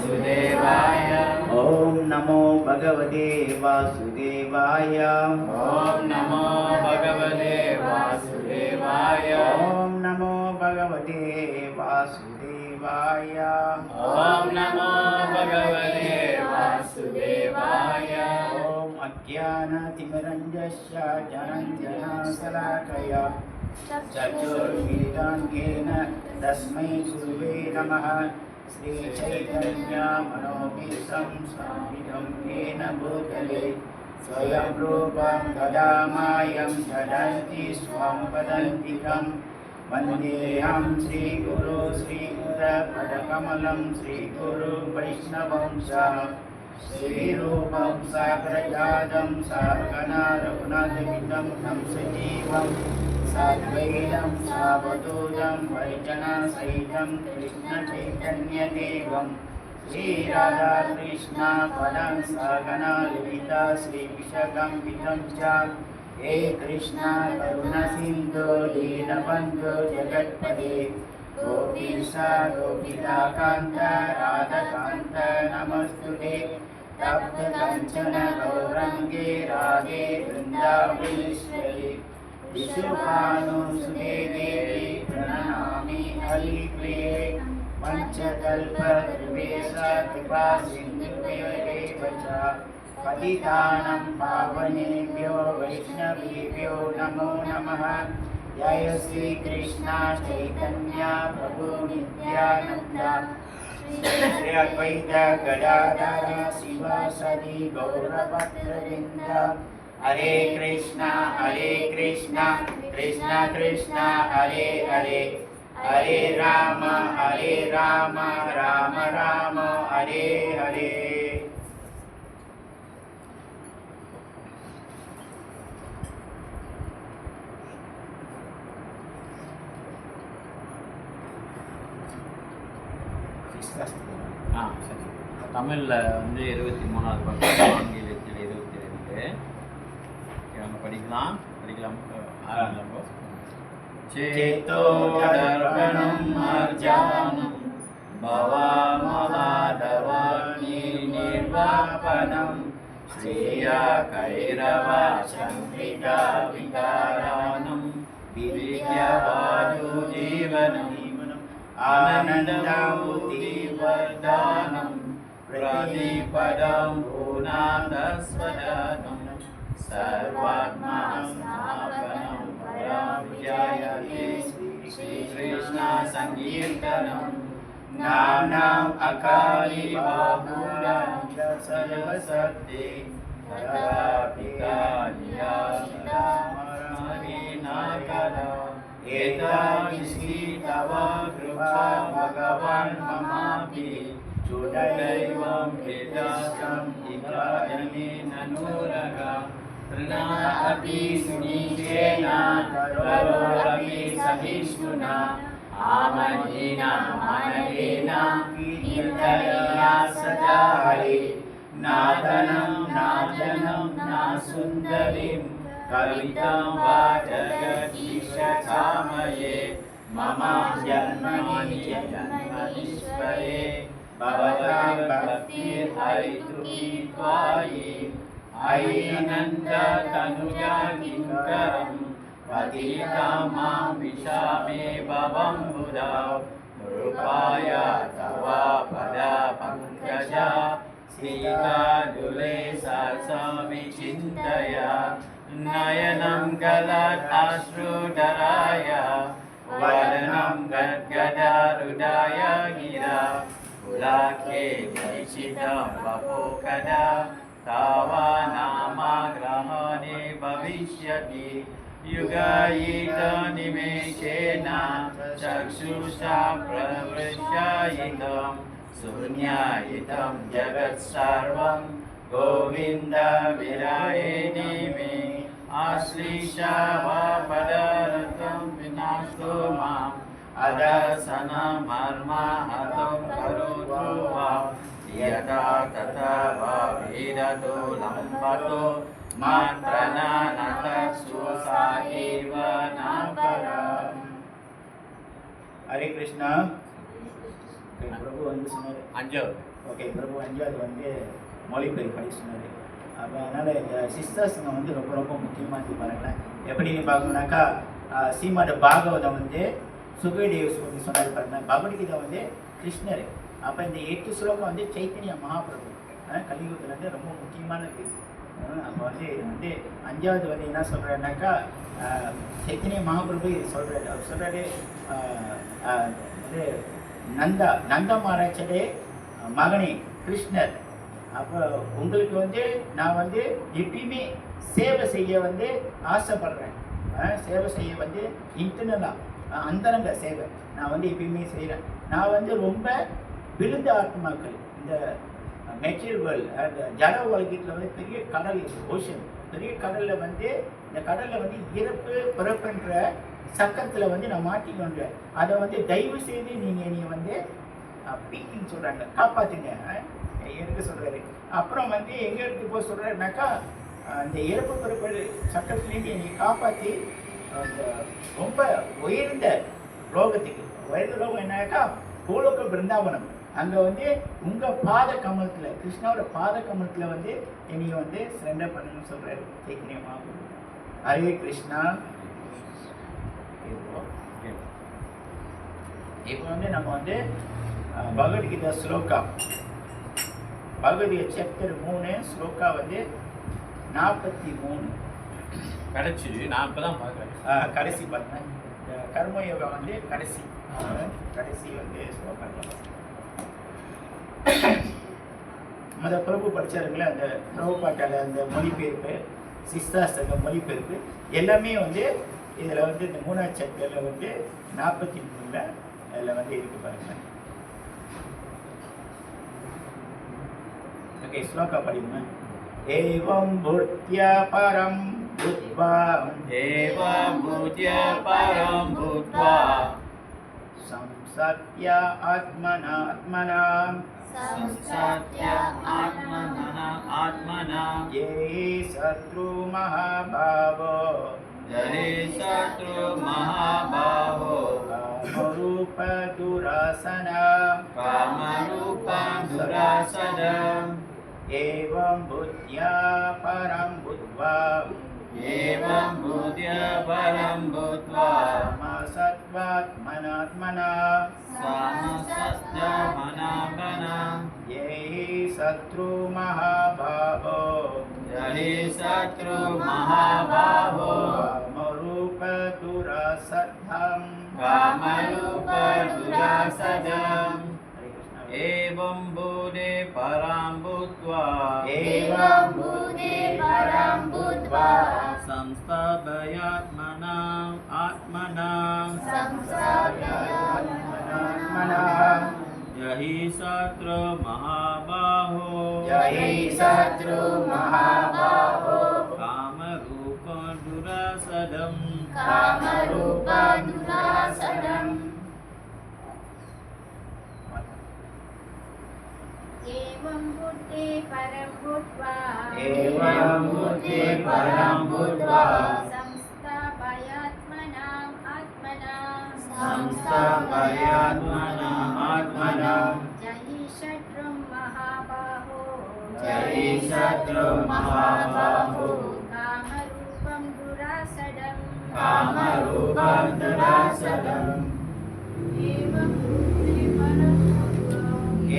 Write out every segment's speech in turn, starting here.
वासुदेवाय। ओम नमो भगवते वासुदेवाय। ओम नमो भगवते वासुदेवाय। ओम नमो भगवते वासुदेवाय। ओम नमो भगवते वासुदेवाय। ओम अज्ञानतिमिरञ्जस्य ज्ञानञ्जनशलाकया चक्षुर्मीलितं येन तस्मै गुरुवे नमः। श्रीचैतन्यमनोभीष्टं स्थापितं येन भूतले स्वयं रूपं तदा मायं ददन्ति स्वं वदन्तिकं वन्देऽहं श्रीगुरो श्रीयुतपदकमलं श्रीगुरु वैष्णवं च श्रीरूपं साग्रजातं सहगना रघुनाथमितं तं सजीवं साद्वैतं सावधूतं परिजनसहितं कृष्णचैतन्यदेवं श्रीराधाकृष्ण पदं सहगना ललिता श्रीविशाखान्वितं च हे कृष्ण करुणसिन्धो दीनबन्धो जगत्पते गोपीश गोपिकान्त राधाकान्त नमस्तुते तप्तकाञ्चन गौरङ्गे राधे वृन्दावनेश्वरी विशुभानुसुते देवी प्रणमामि हरिप्रिये पञ्चकल्पतरुवेश कृपा सिन्धुभ्येव च पतितानं पावनेभ्यो वैष्णवेभ्यो नमो नमः। जय श्री कृष्ण चैतन्य प्रभु नित्यानंद श्री अद्वैत गदाधर शिवासादि गौरभक्तवृंद। हरे कृष्णा कृष्णा कृष्णा हरे हरे हरे राम राम राम हरे हरे। சரி. தமிழில் வந்து 23வது பக்கம், ஆங்கிலத்தில் 22. நம்ம படிக்கலாம். ஆரம்பிக்கலாம். சேதோ தர்ப்பணம் மார்ஜானம் பவாமலாதவாணி நிர்வாபனம் ஸ்ரீயா கைரவா சந்திரிகா விகாரானம் வித்யவாது ஜீவனம் आनन्दमुतिवर्धनं प्रतिपदं गुणादस्वदनं सर्वात्मास्थापनं पराजयते श्रीकृष्णसङ्कीर्तनं नाम्नाम् अकारि बाहुलं सर्वशक्ति तदापि एतादृशी तव कृपा भगवान् ममापि चूडदैवं हृदयं इदानीं ननुरगा तृणापि सुनिशेन करोरपि सहिष्णुना आमनीना मानवेन कीर्तनीया सदा हरे नादनं नाजनं नासुन्दरीं कवितं वा जगदीश कामये मम जन्मनि जन्मनीश्वरे भवता भक्तिर्हरितुकी त्वायि अयिनन्दतनुजा किङ्करं पतितं मां विशामे भवं बुधा रूपाय तव पदपङ्कजा श्रीकादुले सरसविचिन्तय नयनं गलदाश्रुधराय वदनं गद्गदहृदय गिरा पुलाखे जयिषितं वपुकदा तव नामग्रहणे भविष्यति युगयितनिमेषेण चक्षुषा प्रवृश्ययितं शून्ययितं जगत्सर्वं गोविन्द विरयिणि मे आश्लिषावपदरतं विनाशो माम् अदर्शनमर्माहतं करोतु वा यथा तथा वा वेदतो लम्बतो मात्रनानतत्सु सा एव न परम्। हरे कृष्णा प्रभु வந்து சொன்னாரு அஞ்சோ ஓகே பிரபு அஞ்சாவது வந்து மொழிபெயர்ப்பு படி சொன்னார். அப்போ அதனால் இந்த சிஸ்டர்ஸுங்க வந்து ரொம்ப ரொம்ப முக்கியமானது பாருங்களேன். எப்படின்னு பார்க்கணுன்னாக்கா ஸ்ரீமத் பாகவதம் வந்து சுகதேவ் சொல்லி சொன்னார் பாருங்கள். பகவத்கீதை வந்து கிருஷ்ணர். அப்போ இந்த 8 ஸ்லோகம் வந்து சைத்தன்ய மகாபிரபு கலியுகத்தில் வந்து ரொம்ப முக்கியமானது. அப்போ வந்து இது வந்து அஞ்சாவது வந்து என்ன சொல்கிறாருனாக்கா சைத்தன்ய மகாபிரபு இது சொல்கிறாரு. அவர் சொல்கிறாரு இது நந்த மகாராஜரே மகனே கிருஷ்ணர். அப்போ உங்களுக்கு வந்து நான் வந்து எப்பயுமே சேவை செய்ய வந்து ஆசைப்படுறேன். சேவை செய்ய வந்து இன்டர்னலாக அந்தரங்க சேவை நான் வந்து எப்பயுமே செய்கிறேன். நான் வந்து ரொம்ப விழுந்த ஆத்மாக்கள் இந்த மெட்டீரியல் வேர்ல்டு அந்த ஜட உலகத்தில் வந்து பெரிய கடல் ஓஷன், பெரிய கடலில் வந்து இந்த கடலில் வந்து இறப்பு பிறப்புன்ற சக்கரத்தில் வந்து நான் மாட்டிக்கொண்டேன். அதை வந்து தயவு செய்து நீங்கள் வந்து பீக்கின்னு சொல்கிறாங்க, காப்பாற்றுங்க எடுக்க சொல்கிறாரு. அப்புறம் வந்து எங்கே எடுத்து போக சொல்கிறாருனாக்கா அந்த இறப்பு பிறப்பு சக்கரத்துலேருந்து என்னை காப்பாற்றி ரொம்ப உயர்ந்த லோகத்துக்கு, உயர்ந்த லோகம் என்னாக்கா பூலோக பிருந்தாவனம். அங்கே வந்து உங்கள் பாத கமலத்தில் கிருஷ்ணாவோட பாத கமலத்தில் வந்து என்னையை வந்து சரண்டர் பண்ணணும்னு சொல்கிறாரு சைத்தன்யமாக. ஹரே கிருஷ்ணா. இப்போ வந்து நம்ம வந்து பகவத்கீதா ஸ்லோகா, பகவத்கீதை சாப்டர் 3 ஸ்லோகா வந்து 43 கிடைச்சிது. நான் இப்போ தான் பார்க்குறேன். கடைசி பார்த்தேன். கர்மயோகா வந்து கடைசி வந்து ஸ்லோகா. அந்த பிரபு படித்தாருங்களே அந்த பிரபுபாட்டால் அந்த மொழிபெயர்ப்பு சிஸ்தாஸ்தக மொழிபெயர்ப்பு எல்லாமே வந்து இதில் வந்து இந்த 3ஆவது சாப்டரில் வந்து 43 அதில் வந்து இருக்கு பாருங்க. ஓகே ஸ்லோகா படிங்க. ஏவம் புத்யா பரம் புத்வா ஏவம் புத்யா பரம் புத்வா சம்சத்ய ஆத்மனா संसात्य आत्मना ये शत्रु महाभावो जरे शत्रु महाबाहो कामरूप दुरासना एवं बुद्ध्या परं बुद्ध्वा समसत्त्वात्मनात्मना ये शत्रु महाभावो कामरूप दुरासदम् एवं बुद्धे परं भूत्वा आत्मना यही शत्रु महाबाहो कामरूपं दुरासदम् एवं बुद्धे परं भूत्वा संस्थापयात्मनाम् आत्मना जहि शत्रुं महाबाहो कामरूपं दुरासदम्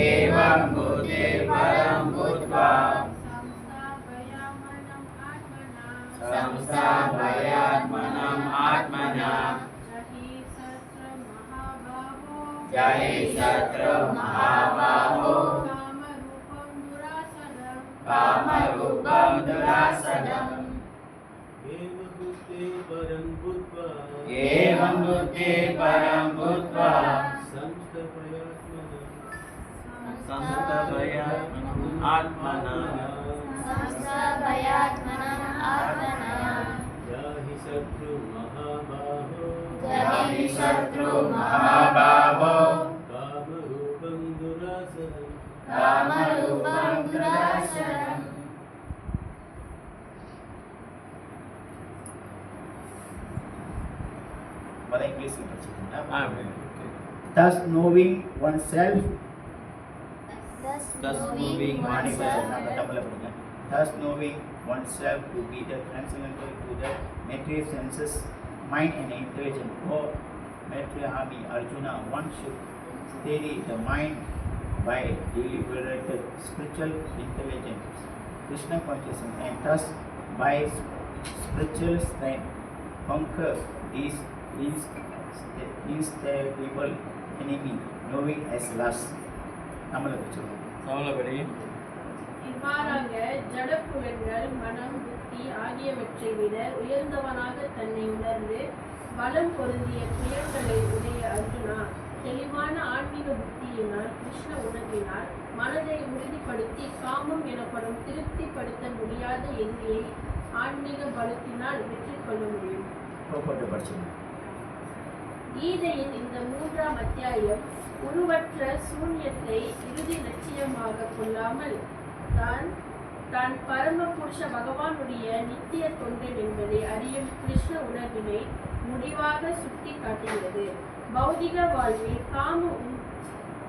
एवं बुद्धे परं भूत्वा संस्थापयात्मनम् आत्मना जहि शत्रु महाबाहो कामरूपं दुरासदम् एवं बुद्धे परं भूत्वा आत्मना जहि शत्रु महाबाहो कामरूपं दुरासदम् Thus knowing oneself Thus knowing morning oneself. நம்ம தமிழ்ல படிங்க. Thus knowing oneself to be the transcendental to the material senses, mind and intelligence. Oh, Maitri Arjuna, one should steady the mind by deliberated spiritual intelligence, Krishna consciousness, and thus by spiritual strength conquer these instable enemy, knowing as lust. நம்மள சொல்லுங்க. தமிழ்ல படி. இவ்வாறாக ஜடப்புலன்கள் மனம் புத்தி ஆகியவற்றை விட உயர்ந்தவனாக தன்னை உணர்ந்து பலம் பொருந்திய புயல்களை உடைய அர்ஜுனா, தெளிவான ஆன்மீக புத்தியினால் கிருஷ்ண உணர்வினால் மனதை உறுதிப்படுத்தி காமம் எனப்படும் திருப்திப்படுத்த முடியாத எதிரியை ஆன்மீக பலத்தினால் வெற்றி கொள்ள முடியும். கீதையின் இந்த 3ஆம் அத்தியாயம் உருவற்ற சூன்யத்தை இறுதி லட்சியமாக கொள்ளாமல் தான் பரம புருஷ பகவானுடைய நித்திய தொண்டன் என்பதை அறியும் கிருஷ்ண உணர்வினை முடிவாக சுட்டி காட்டுகிறது. பௌதிக வாழ்வில் காம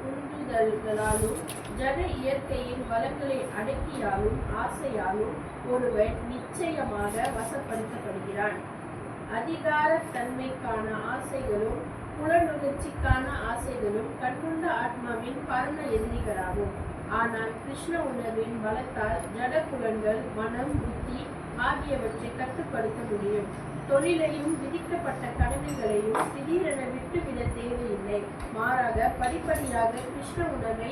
உந்துதல்களாலும் ஜட இயற்கையின் வளங்களை அடக்கியாலும் ஆசையாலும் ஒருவன் நிச்சயமாக வசப்படுத்தப்படுகிறான். அதிகார தன்மைக்கான ஆசைகளும் புலனுணர்ச்சிக்கான ஆசைகளும் கண்கொண்ட ஆத்மாவின் பரம எதிரிகளாகும். ஆனால் கிருஷ்ண உணர்வின் பலத்தால் ஜட புலன்கள் மனம் புத்தி ஆகியவற்றை கட்டுப்படுத்த முடியும். தொழிலையும் விதிக்கப்பட்ட கடமைகளையும் திடீரென விட்டுவிட தேவையில்லை. மாறாக படிப்படியாக கிருஷ்ண உணர்வை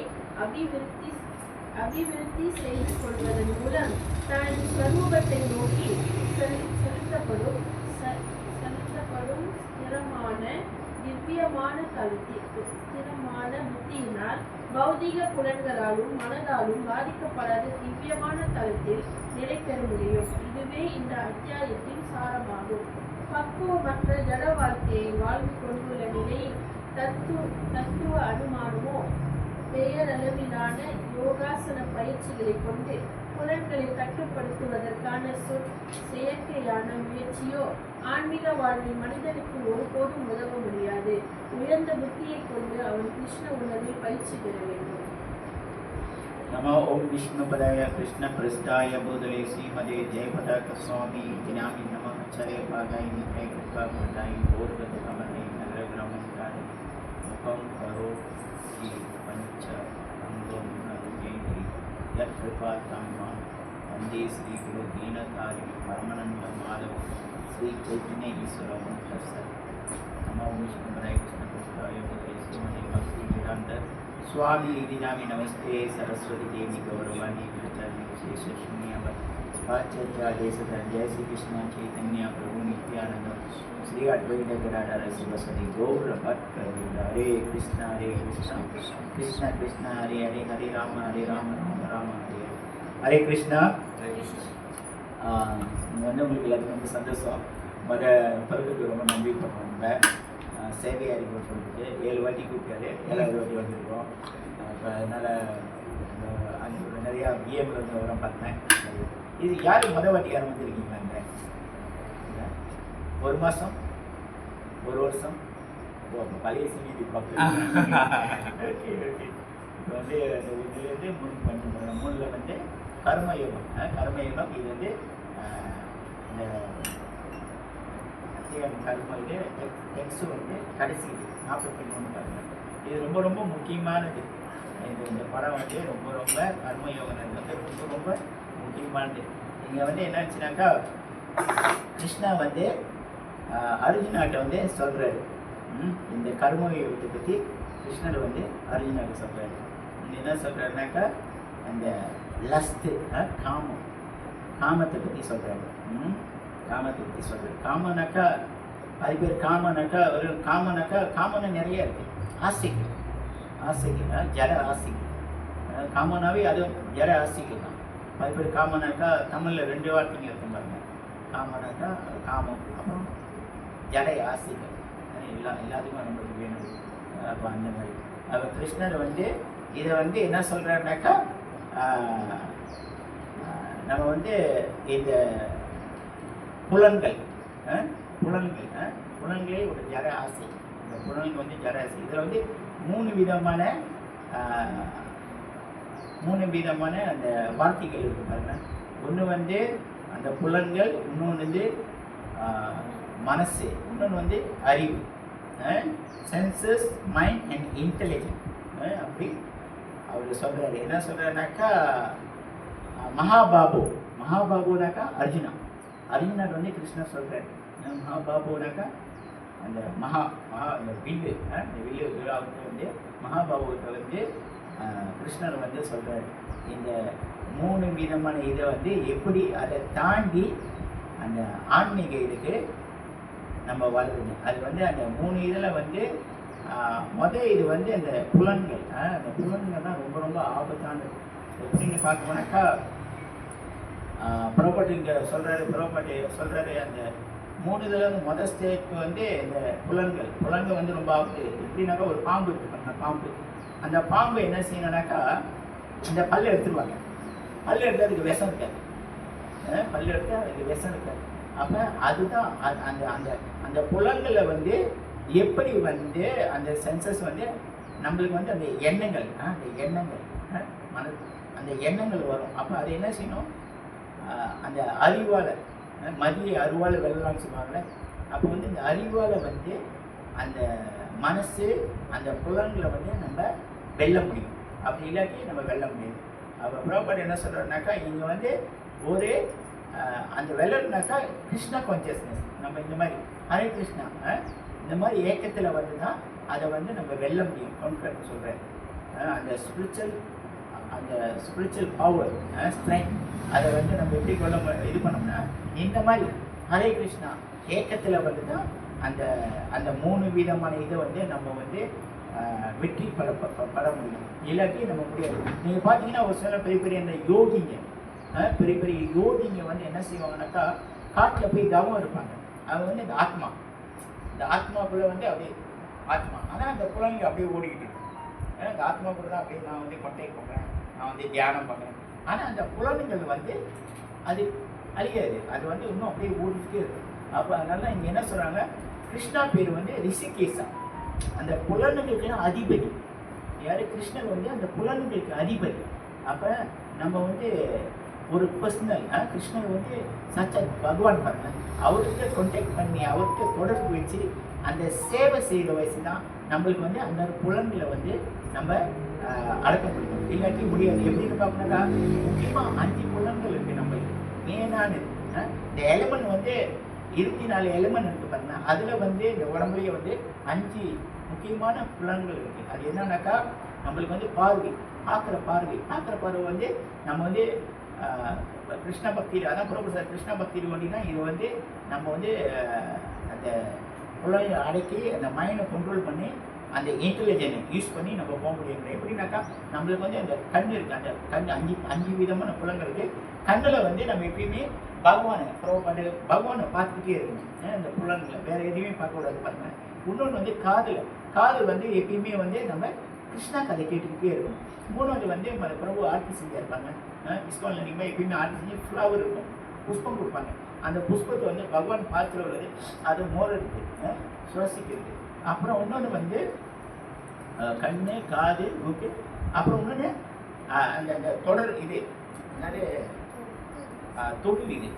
அபிவிருத்தி செய்து கொள்வதன் மூலம் தனது ஸ்வரூபத்தை நோக்கி செலுத்தப்படும் ஸ்திரமான புத்தியினால் பௌதிக புலன்களாலும் மனதாலும் பாதிக்கப்படாத திவ்யமான தளத்தில் நிலை பெற முடியும். இதுவே இந்த அத்தியாயத்தின் சாரமாகும். பக்குவமற்ற ஜட வாழ்க்கையை வாழ்ந்து கொண்டுள்ள நிலையில் தத்துவ அனுமானமோ பெயரளவிலான யோகாசன பயிற்சிகளை கொண்டு புலன்களை கட்டுப்படுத்துவதற்கான செயற்கையான முயற்சியோ ஆன்மீக வாழ்வில் மனிதனுக்கு ஒருபோதும் உதவ முடியாது. உயர்ந்த புத்தியை கொண்டு அவன் கிருஷ்ண உணர்வில் பயிற்சி பெற வேண்டும். நமோ ஓம் விஷ்ணுபதாய கிருஷ்ண பிரஸ்தாய பூதலே ஸ்ரீமதே ஜெயபதாக சுவாமி தினாமி நம ஆச்சாரிய பாகாய் நித்ய கிருபா பதாய் போர்வத கமலை நகரகிராமக்காரி முகம் கரோ ஸ்ரீ பஞ்ச அங்கம் நருகேந்திரி யத் கிருபா தாமா வந்தே ஸ்ரீ குரு தீனதாரி பரமனந்த மாதவ ஸ்ரீ சைத்தன்ய ஈஸ்வரம் தஸ்ஸத். நமோ ஓம் விஷ்ணுபதாய கிருஷ்ண பிரஸ்தாய பூதலே ஸ்ரீமதே பக்தி வேதாந்த स्वामी दिनामी नमस्ते सरस्वती देवी गौरवाणी प्रचारी विशेष शून्य पाश्चात्य देश जय श्री कृष्ण चैतन्य प्रभु नित्यानंद श्री अद्वैत गदाधर शिवसदि गौर भक्त हरे कृष्ण कृष्ण कृष्ण हरे हरे हरे राम राम राम हरे हरे कृष्णा. வந்து உங்களுக்கு எல்லாருக்கும் ரொம்ப சந்தோஷம். பிறகு ரொம்ப நன்றி பண்ணுவாங்க. சேவை அறிமுகம் சொல்லிட்டு 7 வாட்டி கூப்பிட்டாரு, 7வது வாட்டி வந்துருக்கோம். இப்போ அதனால் அங்கே நிறையா பிஎம்ல இருந்து வரோம் பார்த்தேன். இது யார் வாட்டி யாரும் வந்துருக்கீங்களாங்க? 1 மாதம் 1 வருஷம் பழைய சினிதி பார்க்க. Okay okay. இப்போ வந்து இதுலேருந்து 3 பண்ணுறோம். 3ல் வந்து கர்மயோகம். கர்மயோகம் இது வந்து இந்த கர்ம இது டெக்ஸ்ட் வந்து கடைசி 43 கர்மம். இது ரொம்ப ரொம்ப முக்கியமானது. இந்த படம் வந்து ரொம்ப ரொம்ப கர்மயோகம் வந்து ரொம்ப முக்கியமானது. இங்கே வந்து என்னாச்சுனாக்கா கிருஷ்ணா வந்து அர்ஜுனாட்ட வந்து சொல்கிறாரு. இந்த கர்மயோகத்தை பற்றி கிருஷ்ணர் வந்து அர்ஜுனாட்ட சொல்கிறாரு. என்ன சொல்கிறாருனாக்கா அந்த லஸ்ட்டு காமத்தை பற்றி சொல்கிறாரு. காமத்தை பற்றி சொல்கிறார். காமனாக்கா அது பேர் காமனாக்கா ஒரு காமனை நிறைய இருக்குது. ஆசைகள் ஜட ஆசைகள். காமனாவே அது ஜட ஆசைகள் தான். அது பேர் காமனாக்கா தமிழில் 2 வார்த்தைங்க இருக்கும் பாருங்க. காமனாக்கா காமம், அப்புறம் ஜடை ஆசைகள். எல்லாத்துக்கும் நம்மளுக்கு வேணும். அப்போ அந்த மாதிரி அப்போ கிருஷ்ணர் வந்து இதை வந்து என்ன சொல்கிறாருனாக்கா நம்ம வந்து இந்த புலன்களே ஒரு ஜட ஆசை. இந்த புலன்கள் வந்து ஜட ஆசை. இதில் வந்து 3 விதமான 3 விதமான அந்த வார்த்தைகள் இருக்கு பாருங்க. ஒன்று வந்து அந்த புலன்கள், இன்னொன்று வந்து மனசு, இன்னொன்று வந்து அறிவு. Senses, mind and intelligent. அப்படி அவர் சொல்கிறாரு. என்ன சொல்கிறாருனாக்கா மகாபாபுனாக்கா அர்ஜுனர் வந்து கிருஷ்ணர் சொல்கிறார். மகாபாபுனாக்கா அந்த அந்த வில்லு, அந்த வில்லு விழாவுக்கு வந்து மகாபாபுகிட்ட வந்து கிருஷ்ணர் வந்து சொல்கிறார். இந்த 3 விதமான இதை வந்து எப்படி அதை தாண்டி அந்த ஆன்மீக இதுக்கு நம்ம வளருது. அது வந்து அந்த 3 இதில் வந்து இது வந்து அந்த புலன்கள். அந்த புலன்கள் தான் ரொம்ப ரொம்ப ஆபத்தானது. எப்படின்னு பார்க்கணுன்னாக்கா புரோபர்ட்டி இங்கே சொல்கிறாரு அந்த 3 இதில் வந்து ஸ்டேஜ் வந்து இந்த புலன்கள் வந்து ரொம்ப ஆபத்து. எப்படின்னாக்கா ஒரு பாம்பு இருக்கு. அந்த பாம்பு என்ன செய்யணும்னாக்கா இந்த பல்லை எடுத்துருவாங்க. பல்லு எடுத்து அதுக்கு விஷம் இருக்காது. பல்லு எடுத்து அதுக்கு விஷம் இருக்காது. அப்போ அதுதான் அந்த அந்த அந்த புலன்களை வந்து எப்படி வந்து அந்த சென்சஸ் வந்து நம்மளுக்கு வந்து அந்த எண்ணங்கள் அந்த எண்ணங்கள் வரும். அப்போ அதை என்ன செய்யணும், அந்த அறிவால் மதிய அருவால் வெல்லலாம்னு சொல்லுவாங்கள்ல. அப்போ வந்து இந்த அறிவால் வந்து அந்த மனசு அந்த புலன்களை வந்து நம்ம வெல்ல முடியும். அப்படி இல்லாட்டி நம்ம வெல்ல முடியாது. அப்போ ப்ராப்பர்ட்டி என்ன சொல்கிறோம்னாக்கா இங்கே வந்து ஒரு அந்த வெள்ளம்னாக்கா கிருஷ்ணா கான்சியஸ்னஸ். நம்ம இந்த மாதிரி ஹரே கிருஷ்ணா இந்த மாதிரி ஏக்கத்தில் வந்து தான் அதை வந்து நம்ம வெல்ல முடியும். கவுண்டர் சொல்கிறேன். அந்த ஸ்பிரிச்சுவல் பவர், ஸ்ட்ரென்த், அதை வந்து நம்ம எப்படி இது பண்ணோம்னா இந்த மாதிரி ஹரே கிருஷ்ணா ஏக்கத்தில் வந்து தான் அந்த அந்த 3 விதமான இதை வந்து நம்ம வந்து வெற்றி பட முடியும். இல்லாட்டி நம்ம முடியாது. நீங்கள் பார்த்தீங்கன்னா ஒரு சில பெரிய அந்த பெரிய யோகிங்க வந்து என்ன செய்வாங்கன்னாக்கா காட்டில் போய் தவம் இருப்பாங்க. அவங்க வந்து இந்த ஆத்மாக்குள்ளே வந்து அப்படியே ஆனால் அந்த புலன்கள் அப்படியே ஓடிக்கிட்டு இருக்கும். இந்த ஆத்மாக்குள்ள தான் அப்படியே நான் வந்து கொட்டை பண்ணுறேன், நான் வந்து தியானம் பண்ணுறேன். ஆனால் அந்த புலன்கள் வந்து அது அழியாது. அது வந்து இன்னும் அப்படியே ஓடிக்கிட்டே இருக்கும். அப்போ அதனால இங்கே என்ன சொல்கிறாங்க, கிருஷ்ணா பேர் வந்து ரிஷிகேசா. அந்த புலன்களுக்கு அதிபதி யார்? கிருஷ்ணர் வந்து அந்த புலன்களுக்கு அதிபதி. அப்போ நம்ம வந்து ஒரு பர்சனல் கிருஷ்ணர் வந்து சாட்சாத் பகவான் பாருங்க, அவர்கிட்ட கான்டாக்ட் பண்ணி அவர்கிட்ட தொடர்பு வச்சு அந்த சேவை செய்கிற வயசு தான் நம்மளுக்கு வந்து அந்த புலன்களை வந்து நம்ம அடக்க முடியும். இல்லாட்டி முடியாது. எப்படின்னு பார்க்கணும்னா முக்கியமாக 5 புலன்கள் இருக்குது நம்மளுக்கு. மெயினானது இந்த எலிமெண்ட் வந்து 24 எலிமெண்ட் இருக்குது பாருங்க. அதில் வந்து இந்த உடம்புலேயே வந்து 5 முக்கியமான புலன்கள் இருக்குது. அது என்னன்னாக்கா நம்மளுக்கு வந்து பார்க்குற பார்வை வந்து நம்ம வந்து கிருஷ்ண பக்தி, அதான் ப்ரொஃபஸர் கிருஷ்ண பக்தி வண்டினா இது வந்து நம்ம வந்து அந்த புலனை அடக்கி அந்த மைண்டை கண்ட்ரோல் பண்ணி அந்த இன்டெலிஜென்ஸை யூஸ் பண்ணி நம்ம போக முடியும். எப்படின்னாக்கா நம்மளுக்கு வந்து அந்த கண் இருக்குது. அந்த கண் 5 விதமான புலங்கள் இருக்குது. கண்ணில் வந்து நம்ம எப்பயுமே பகவானை பார்த்துக்கிட்டே இருக்கணும். அந்த புலன்களை வேறு எதையுமே பார்க்கக்கூடாது பாருங்கள். இன்னொன்று வந்து காது வந்து எப்பயுமே வந்து நம்ம கிருஷ்ணா கதை கேட்டுக்கிட்டே இருக்கும். 3வது வந்து பிரபு ஆர்த்தி செஞ்சாக இருப்பாங்க. இஸ்கானில் நீங்கள் எப்பயுமே ஆர்த்தி செஞ்சு ஃப்ளவர் இருக்கும், புஷ்பம் கொடுப்பாங்க. அந்த புஷ்பத்தை வந்து பகவான் பார்த்துட்டு உள்ளது, அது மோர் இருக்குது, சுவாசிக்கிறது. அப்புறம் இன்னொன்று வந்து கண், காது, மூக்கு. அப்புறம் இன்னொன்று அந்த அந்த தொடர் இது என்னது தொழு. இது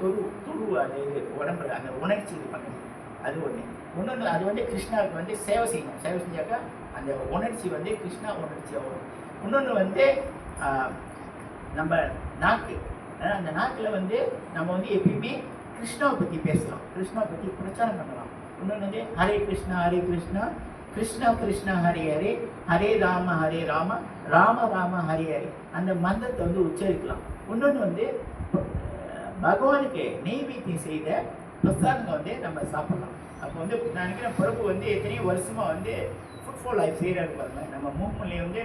தொழு அது உடம்புல அந்த உணர்ச்சி இது பண்ணுறது. அது ஒன்று. இன்னொன்று அது வந்து கிருஷ்ணாவுக்கு வந்து சேவை செய்யணும். சேவை செஞ்சாக்கா அந்த உணர்ச்சி வந்து கிருஷ்ணா உணர்ச்சியாக வரும். இன்னொன்று வந்து நம்ம நாக்கு. அந்த நாக்கில் வந்து நம்ம வந்து எப்பயுமே கிருஷ்ணாவை பற்றி பேசலாம், கிருஷ்ணாவை பற்றி பிரச்சாரம் பண்ணலாம். இன்னொன்று வந்து ஹரே கிருஷ்ணா கிருஷ்ணா கிருஷ்ணா ஹரே ஹரே, ஹரே ராம ராம ராம ஹரே ஹரே, அந்த மந்திரத்தை வந்து உச்சரிக்கலாம். இன்னொன்று வந்து பகவானுக்கு நெய்வேத்தியம் செய்த பிரசாதங்களை வந்து நம்ம சாப்பிடலாம். அப்போ வந்து நான் நினைக்கிறேன் பிரபு வந்து எத்தனையோ வருஷமாக வந்து ஃபுட் ஃபார் லைஃப் செய்கிறாரு பாருங்க. நம்ம மூவ்மெண்ட்லேயே வந்து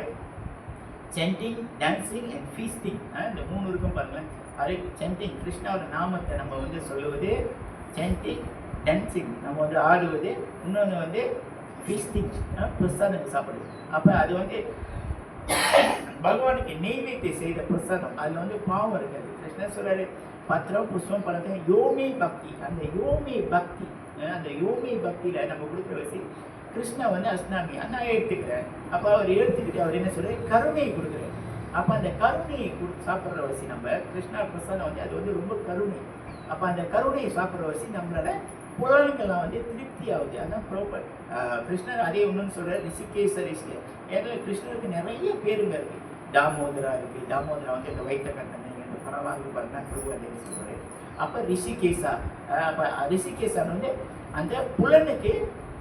சென்டிங், டான்ஸிங் அண்ட் ஃபீஸ்டிங், இந்த 3 இருக்கும் பாருங்களேன். அதே சென்டிங் கிருஷ்ணாவோட நாமத்தை நம்ம வந்து சொல்லுவது, சென்டிங், டான்ஸிங் நம்ம வந்து ஆடுவது, இன்னொன்று வந்து ஃபீஸ்டிங் பிரசாதம் சாப்பிடுது. அப்போ அது வந்து பகவானுக்கு நெய்வேத்தியம் செய்த பிரசாதம். அதில் வந்து பாவம் இருக்காது. கிருஷ்ணர் சொல்கிறாரு பத்திரம் புஷ்பம் பழத்தையும் யோமி பக்தி. அந்த யோமி பக்தியில் நம்ம கொடுக்குற வச்சு கிருஷ்ணா வந்து அஸ்னாமி நான் எடுத்துக்கிறேன். அப்போ அவர் எடுத்துக்கிட்டு அவர் என்ன சொல்றாரு, கருணையை கொடுக்குறாரு. அப்போ அந்த கருணையை சாப்பிட்ற வசி நம்ம கிருஷ்ணா பிரசாதம் வந்து அது வந்து ரொம்ப கருணை. அப்போ அந்த கருணையை சாப்பிட்ற வசி நம்மளோட புலன்கள்லாம் வந்து திருப்தி ஆகுது. அதான் ப்ராப்பர் கிருஷ்ணர் அதே ஒன்றுன்னு சொல்கிறார், ரிஷிகேச ரிஷிகே. ஏன்னா கிருஷ்ணருக்கு நிறைய பேருங்க இருக்குது. தாமோதரா இருக்குது, தாமோதரா வந்து இந்த வைத்த கண்ணன் இந்த படம்லாம் வந்து பார்த்தீங்கன்னா பிரபுவாதேவி சொல்கிறாரு. அப்போ ரிஷிகேசா, அப்போ ரிஷிகேசான் வந்து அந்த புலனுக்கு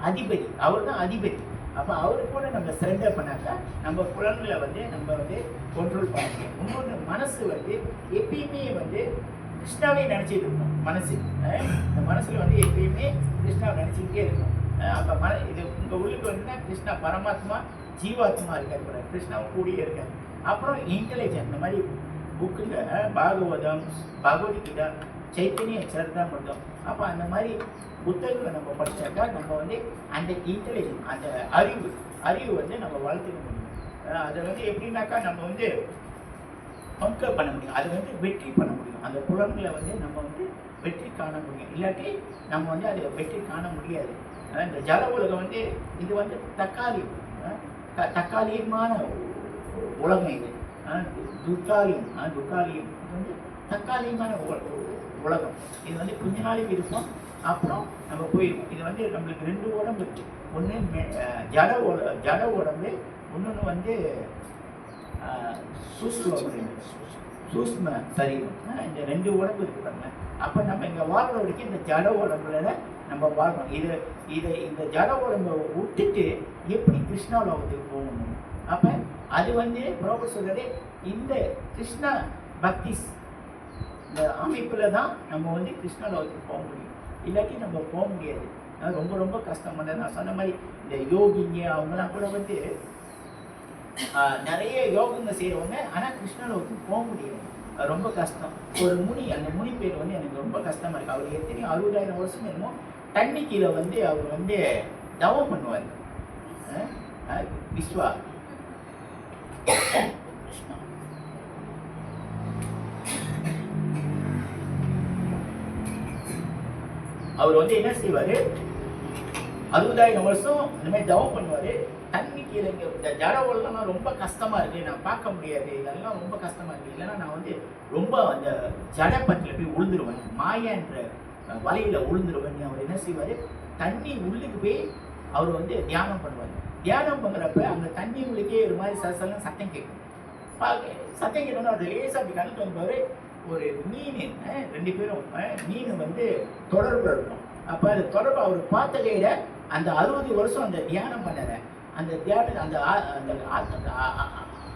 அதிபதி, அவர் தான் அதிபதி. அப்போ அவருக்கு கூட நம்ம சரண்டர் பண்ணாக்கா நம்ம புலன்களை வந்து நம்ம வந்து கண்ட்ரோல் பண்ண முடியும். இன்னொன்று மனசு வந்து எப்பயுமே வந்து கிருஷ்ணாவே நினச்சிட்டு இருக்கணும். மனசு இந்த மனசில் வந்து எப்பயுமே கிருஷ்ணாவை நினச்சிக்கிட்டே இருக்கணும். அப்போ இது உங்கள் உள்ளுக்கு வந்துன்னா கிருஷ்ணா பரமாத்மா ஜீவாத்மா இருக்கார் கூட, கிருஷ்ணாவும் கூடியே இருக்கார். அப்புறம் இன்டெலிஜென்ட் இந்த மாதிரி புக்கில் பாகவதம், பகவத்கீதா, சைத்தன்ய சரிதாமிர்தம், அப்போ அந்த மாதிரி புத்தகங்களை நம்ம படித்தாக்கா நம்ம வந்து அந்த இன்டெலிஜென்ட் அந்த அறிவு வந்து நம்ம வளர்த்துக்க முடியும். அதை வந்து எப்படின்னாக்கா நம்ம வந்து கன்கர் பண்ண முடியும், அதை வந்து வெற்றி பண்ண முடியும். அந்த புலன்களை வந்து நம்ம வந்து வெற்றி காண முடியும். இல்லாட்டி நம்ம வந்து அதை வெற்றி காண முடியாது. இந்த ஜட உலகம் வந்து இது வந்து தற்காலிகமான உலகம். இது துக்காலியம் இது வந்து தற்காலிகமான உலகம். இது வந்து கொஞ்ச நாளைக்கு இருக்கும், அப்புறம் நம்ம போயிருக்கோம். இது வந்து நம்மளுக்கு 2 உடம்பு இருக்கு. ஒன்று ஜட உடம்பு, இன்னொன்று வந்து சூஷ்ம சரீரம். இந்த 2 உடம்பு இருக்கு பாருங்க. அப்போ நம்ம இங்கே வாழ்ற வரைக்கும் இந்த ஜட உடம்புல நம்ம வாழ்றோம். இந்த ஜட உடம்பை விட்டுட்டு எப்படி கிருஷ்ணா லோகத்துக்கு போகணும்? அப்போ அது வந்து ப்ராபர் சொல்றது, இந்த கிருஷ்ணா பக்தி இந்த அமைப்பில் தான் நம்ம வந்து கிருஷ்ணா லோகத்துக்கு போக முடியும். இல்லாட்டி நம்ம போக முடியாது. ரொம்ப ரொம்ப கஷ்டமான. நான் சொன்ன மாதிரி இந்த யோகிங்க அவங்களாம் கூட வந்து நிறைய யோகங்க செய்கிறவங்க, ஆனால் கிருஷ்ணா லோகத்துக்கு போக முடியாது. ரொம்ப கஷ்டம். ஒரு முனி, அந்த முனி பேர் வந்து எனக்கு ரொம்ப கஷ்டமாக இருக்குது. அவர் எத்தனையோ 60,000 வருஷம் என்னமோ தண்ணி கீழே வந்து அவர் வந்து தவம் பண்ணுவார். விஸ்வா அவர் வந்து என்ன செய்வார், 60,000 வருஷம் இந்த மாதிரி தவம் பண்ணுவார். தண்ணி கீழே இந்த ஜட உலகம்லாம் ரொம்ப கஷ்டமாக இருக்குது, நான் பார்க்க முடியாது, இதெல்லாம் ரொம்ப கஷ்டமாக இருக்குது. இல்லைன்னா நான் வந்து ரொம்ப அந்த ஜடப்பட்டில் போய் உழுந்துருவேன், மாயான்ற வலையில் உழுந்துருவேன். அவர் என்ன செய்வார், தண்ணி உள்ளுக்கு போய் அவர் வந்து தியானம் பண்ணுவார். தியானம் பண்ணுறப்ப அந்த தண்ணி உள்ளுக்கே ஒரு மாதிரி சலசலம் சத்தம் கேட்கும். சத்தம் கேட்டோன்னா அது லேசாக அப்படி கணக்கு வந்தவர் ஒரு மீன், 2 பேரும் மீன் வந்து தொடர்பு இருக்கும். அப்போ அது தொடர்பு அவர் பார்த்ததையில அந்த 60 வருஷம் அந்த தியானம் பண்ணற அந்த தியானம்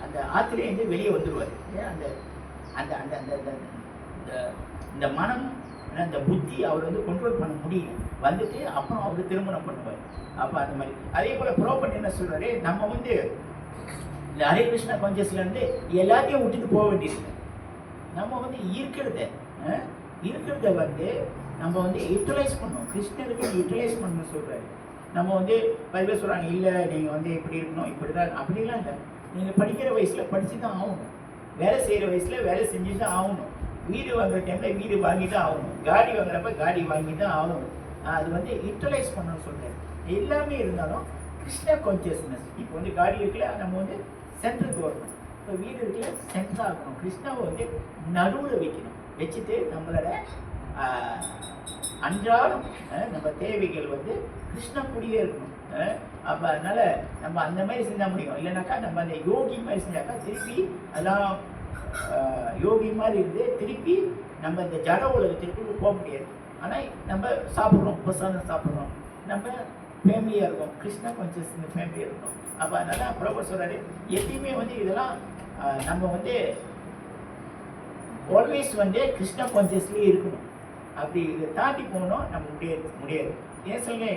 அந்த ஆற்றுலேருந்து வெளியே வந்துடுவார். அந்த அந்த அந்த அந்த இந்த மனம் அந்த புத்தி அவர் வந்து கண்ட்ரோல் பண்ண முடியும். வந்துட்டு அப்புறம் அவர் திருமணம் பண்ணுவார். அப்போ அந்த மாதிரி அதே போல் ப்ராப்பர்ட்டி என்ன சொல்கிறாரு, நம்ம வந்து இந்த ஹரே கிருஷ்ணா கான்சியஸ்லேருந்து எல்லாத்தையும் விட்டுட்டு போக வேண்டியது. நம்ம வந்து இருக்கிறத வந்து நம்ம வந்து யூட்டிலைஸ் பண்ணணும். கிருஷ்ணருக்கு யூட்டிலைஸ் பண்ணணும்னு சொல்கிறாரு. நம்ம வந்து பல பேர் சொல்கிறாங்க, இல்லை நீங்கள் வந்து இப்படி இருக்கணும், இப்படி தான், அப்படிலாம் இல்லை. நீங்கள் படிக்கிற வயசில் படித்து தான் ஆகணும். வேலை செய்கிற வயசில் வேலை செஞ்சு தான் ஆகணும். வீடு வாங்குற டைமில் வீடு வாங்கி தான் ஆகணும். காடி வாங்குறப்ப காடி வாங்கி தான் ஆகணும். அது வந்து யூட்டிலைஸ் பண்ணணும்னு சொல்கிறாரு. எல்லாமே இருந்தாலும் கிருஷ்ண கான்சியஸ்னஸ். இப்போ வந்து காடி இருக்குல்ல, நம்ம வந்து சென்டருக்கு வரணும். இப்போ வீடு இருக்குல்ல, சென்டராக இருக்கணும். கிருஷ்ணாவை வந்து நடுவில் வைக்கணும். வச்சுட்டு நம்மளோட அன்றாடம் நம்ம தேவைகள் வந்து கிருஷ்ண கூடியே இருக்கணும். அப்போ அதனால் நம்ம அந்த மாதிரி செஞ்சால் முடியும். இல்லைனாக்கா நம்ம அந்த யோகி மாதிரி செஞ்சாக்கா திருப்பி அதெல்லாம் யோகி மாதிரி இருந்து திருப்பி நம்ம இந்த ஜட உலகத்திற்கு போக முடியாது. ஆனால் நம்ம சாப்பிட்றோம், பிரசாதம் சாப்பிட்றோம், நம்ம ஃபேமிலியாக இருக்கும், கிருஷ்ணா கான்சியஸ்னஸ் ஃபேமிலியாக இருக்கும். அப்போ அதனால் ப்ராப்பர் சொல்கிறாரு, எப்பயுமே வந்து இதெல்லாம் நம்ம வந்து ஆல்வேஸ் வந்து கிருஷ்ணா கான்சியஸ்லேயே இருக்கணும். அப்படி இதை தாண்டி போகணும் நம்ம முடியாது. ஏன் சொல்லுங்க,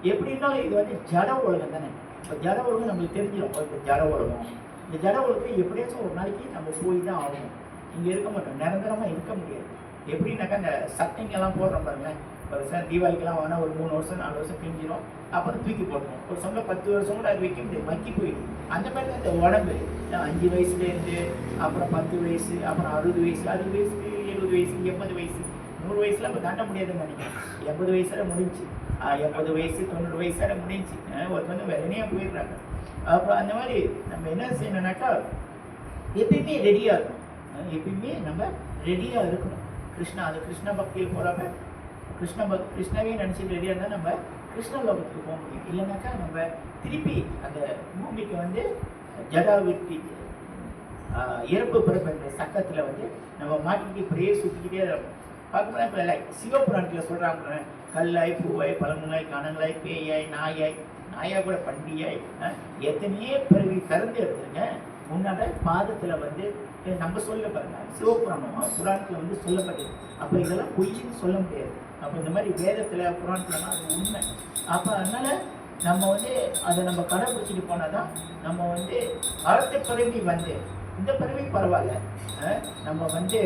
எப்படி இருந்தாலும் இது வந்து ஜட உலகம் தானே. இப்போ ஜட உலகம் நம்மளுக்கு தெரிஞ்சிடும். இப்போ ஜட உலகம், இந்த ஜட உலகத்தை எப்படியாச்சும் ஒரு நாளைக்கு நம்ம போய் தான் ஆகணும். இங்கே இருக்க மாட்டோம், நிரந்தரமாக இருக்க முடியாது. எப்படின்னாக்கா இந்த சட்டைங்கெல்லாம் போடுறோம் பாருங்களேன். ஒரு சார் தீபாவளிக்கெல்லாம் வேணால் ஒரு 3 வருஷம் 4 வருஷம் கிழிஞ்சிடும், அப்புறம் தூக்கி போட்டோம். ஒரு சொன்ன 10 வருஷம் கூட அது வைக்க முடியாது, மக்கி போயிடும். அந்த மாதிரி தான் இந்த உடம்பு 5 வயசுலேருந்து அப்புறம் 10 வயசு, அப்புறம் 60 வயசு, 60 வயசுக்கு 70 வயசு, 80 வயசு, 100 வயசுல நம்ம தாண்ட முடியாதுன்னு நினைக்கிறேன். 80 வயசுல முடிஞ்சு 80 வயசு 90 வயசோட முடிஞ்சு ஒருத்தர் வந்து வெறுமையாக போயிடுறாங்க. அப்போ அந்த மாதிரி நம்ம என்ன செய்யணும்னாக்கா எப்பயுமே ரெடியாக இருக்கணும். எப்பயுமே நம்ம ரெடியாக இருக்கணும். அது கிருஷ்ண பக்தியில் போகிறப்ப கிருஷ்ணவே நினச்சிட்டு ரெடியாக இருந்தால் நம்ம கிருஷ்ண லோகத்துக்கு போக முடியும். இல்லைனாக்கா நம்ம திருப்பி அந்த பூமிக்கு வந்து ஜடாவிட்டி இறப்பு பிறப்பு என்ற சக்கத்தில் வந்து நம்ம மாட்டிக்கிட்டு இப்படியே சுற்றிக்கிட்டே இருக்கணும். பார்க்கணும் இப்போ லைக் சிவபுராணத்தில் சொல்கிறாங்க, கல்லாய் பூவாய் பழமுனாய் கணங்களாய் பேயாய் நாயா கூட பண்டியாய் எத்தனையே பிறவி கறந்து எடுத்துருங்க முன்னாட பாதத்தில் வந்து நம்ம சொல்ல பாருங்க. சிவபுராணம் புராணத்தில் வந்து சொல்லப்பட்டது. அப்போ இதெல்லாம் பொய்ன்னு சொல்ல முடியாது. அப்போ இந்த மாதிரி வேதத்தில் புராணத்துலலாம் அது உண்மை. அப்போ அதனால நம்ம வந்து அதை நம்ம கடைப்பிடிச்சிட்டு போனால் தான் நம்ம வந்து அடுத்த பிறவி வந்து இந்த பிறவி பரவாயில்ல, நம்ம வந்து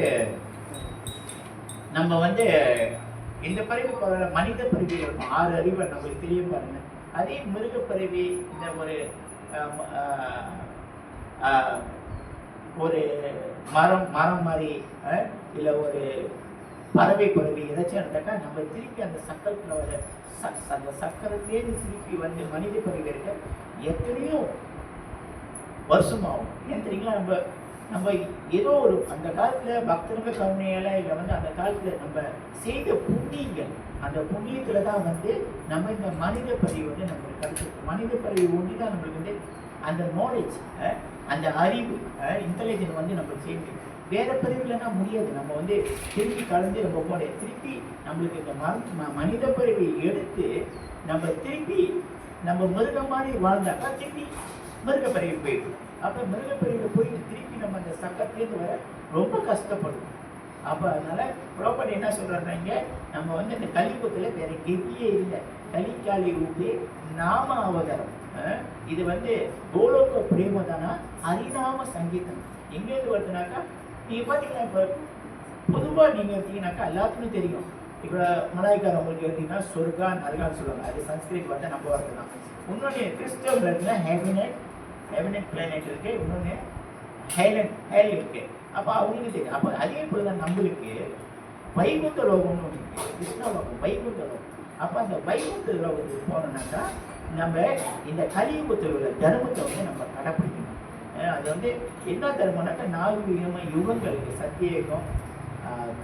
இந்த பிறவி பரவாயில்ல, மனித பிறவி இருக்கும். 6 அறிவை நம்மளுக்கு தெரியும் பாருங்க. அதே மிருக பிறவி இந்த ஒரு மரம் மாதிரி இல்லை ஒரு பறவை பிறவி ஏதாச்சும் இருந்தாக்கா நம்ம திருப்பி அந்த சக்கரத்தில் வர அந்த சக்கரத்திலேயே திருப்பி வந்து மனித பிறவி இருக்க எத்தனையோ வருஷமாகும். ஏன் தெரியுங்களா? நம்ம ஏதோ ஒரு அந்த காலத்தில் பக்தர்கள் கருணையால் இல்லை வந்து அந்த காலத்தில் நம்ம செய்த புண்ணியங்கள், அந்த புண்ணியத்தில் தான் வந்து நம்ம இந்த மனித பதிவு வந்து நம்மளுக்கு கிடைச்சிருக்கு. மனித பதிவு ஒன்றி தான் நம்மளுக்கு வந்து அந்த நாலேஜ், அந்த அறிவு, இன்டெலிஜென்ஸ் வந்து நம்மளுக்கு செய்ய முடியும். வேற பிரிவுலன்னா முடியாது. நம்ம வந்து திருப்பி கலந்து நம்ம போட திருப்பி நம்மளுக்கு இந்த மனித பிறவி எடுத்து நம்ம திருப்பி நம்ம மிருகம் மாதிரி வாழ்ந்தாக்கா திருப்பி மிருக பிறவி போயிடும். அப்போ மிருக பிறவியில் போயிட்டு திருப்பி நம்ம அந்த சக்கரத்துலேருந்து வர ரொம்ப கஷ்டப்படும். அப்போ அதனால ப்ராப்பர்ட்டி என்ன சொல்கிறாங்க, நம்ம வந்து இந்த கலியுகத்தில் வேற கெட்டியே இல்லை. கலிக்காலி ரூபே நாம அவதாரம். இது வந்து கோலோக பிரேமதானா ஹரிநாம சங்கீதம். எங்கேருந்து வருதுனாக்கா நீங்கள் பார்த்தீங்கன்னா இப்போ பொதுவாக நீங்கள் எடுத்தீங்கன்னாக்கா எல்லாத்துக்கும் தெரியும். இப்போ மலாய்க்கார உங்களுக்கு எடுத்தீங்கன்னா சொர்கா நரகான்னு சொல்லுவாங்க. அது சன்ஸ்கிரிட் வந்து நம்ம வரது தான். இன்னொன்று கிறிஸ்டவர்கள் இருக்குன்னா ஹெவனட் பிளானட் இருக்குது, இன்னொன்று ஹேல் இருக்குது. அப்போ அவங்களுக்கு தெரியும். அப்போ அதே போல் தான் நம்மளுக்கு வைகுந்த லோகம்னு ஒன்று இருக்குது, கிருஷ்ண லோகம், வைகுந்த லோகம். அப்போ அந்த வைகுந்த லோகத்துக்கு போனோம்னாக்கா நம்ம இந்த கலியுகத்தில் உள்ள தர்மத்தை வந்து நம்ம கடைப்பிடிக்கணும். அது வந்து என்ன தர்மம்னாக்கா 4 யுகங்கள் இருக்குது. சத்தியயுகம்,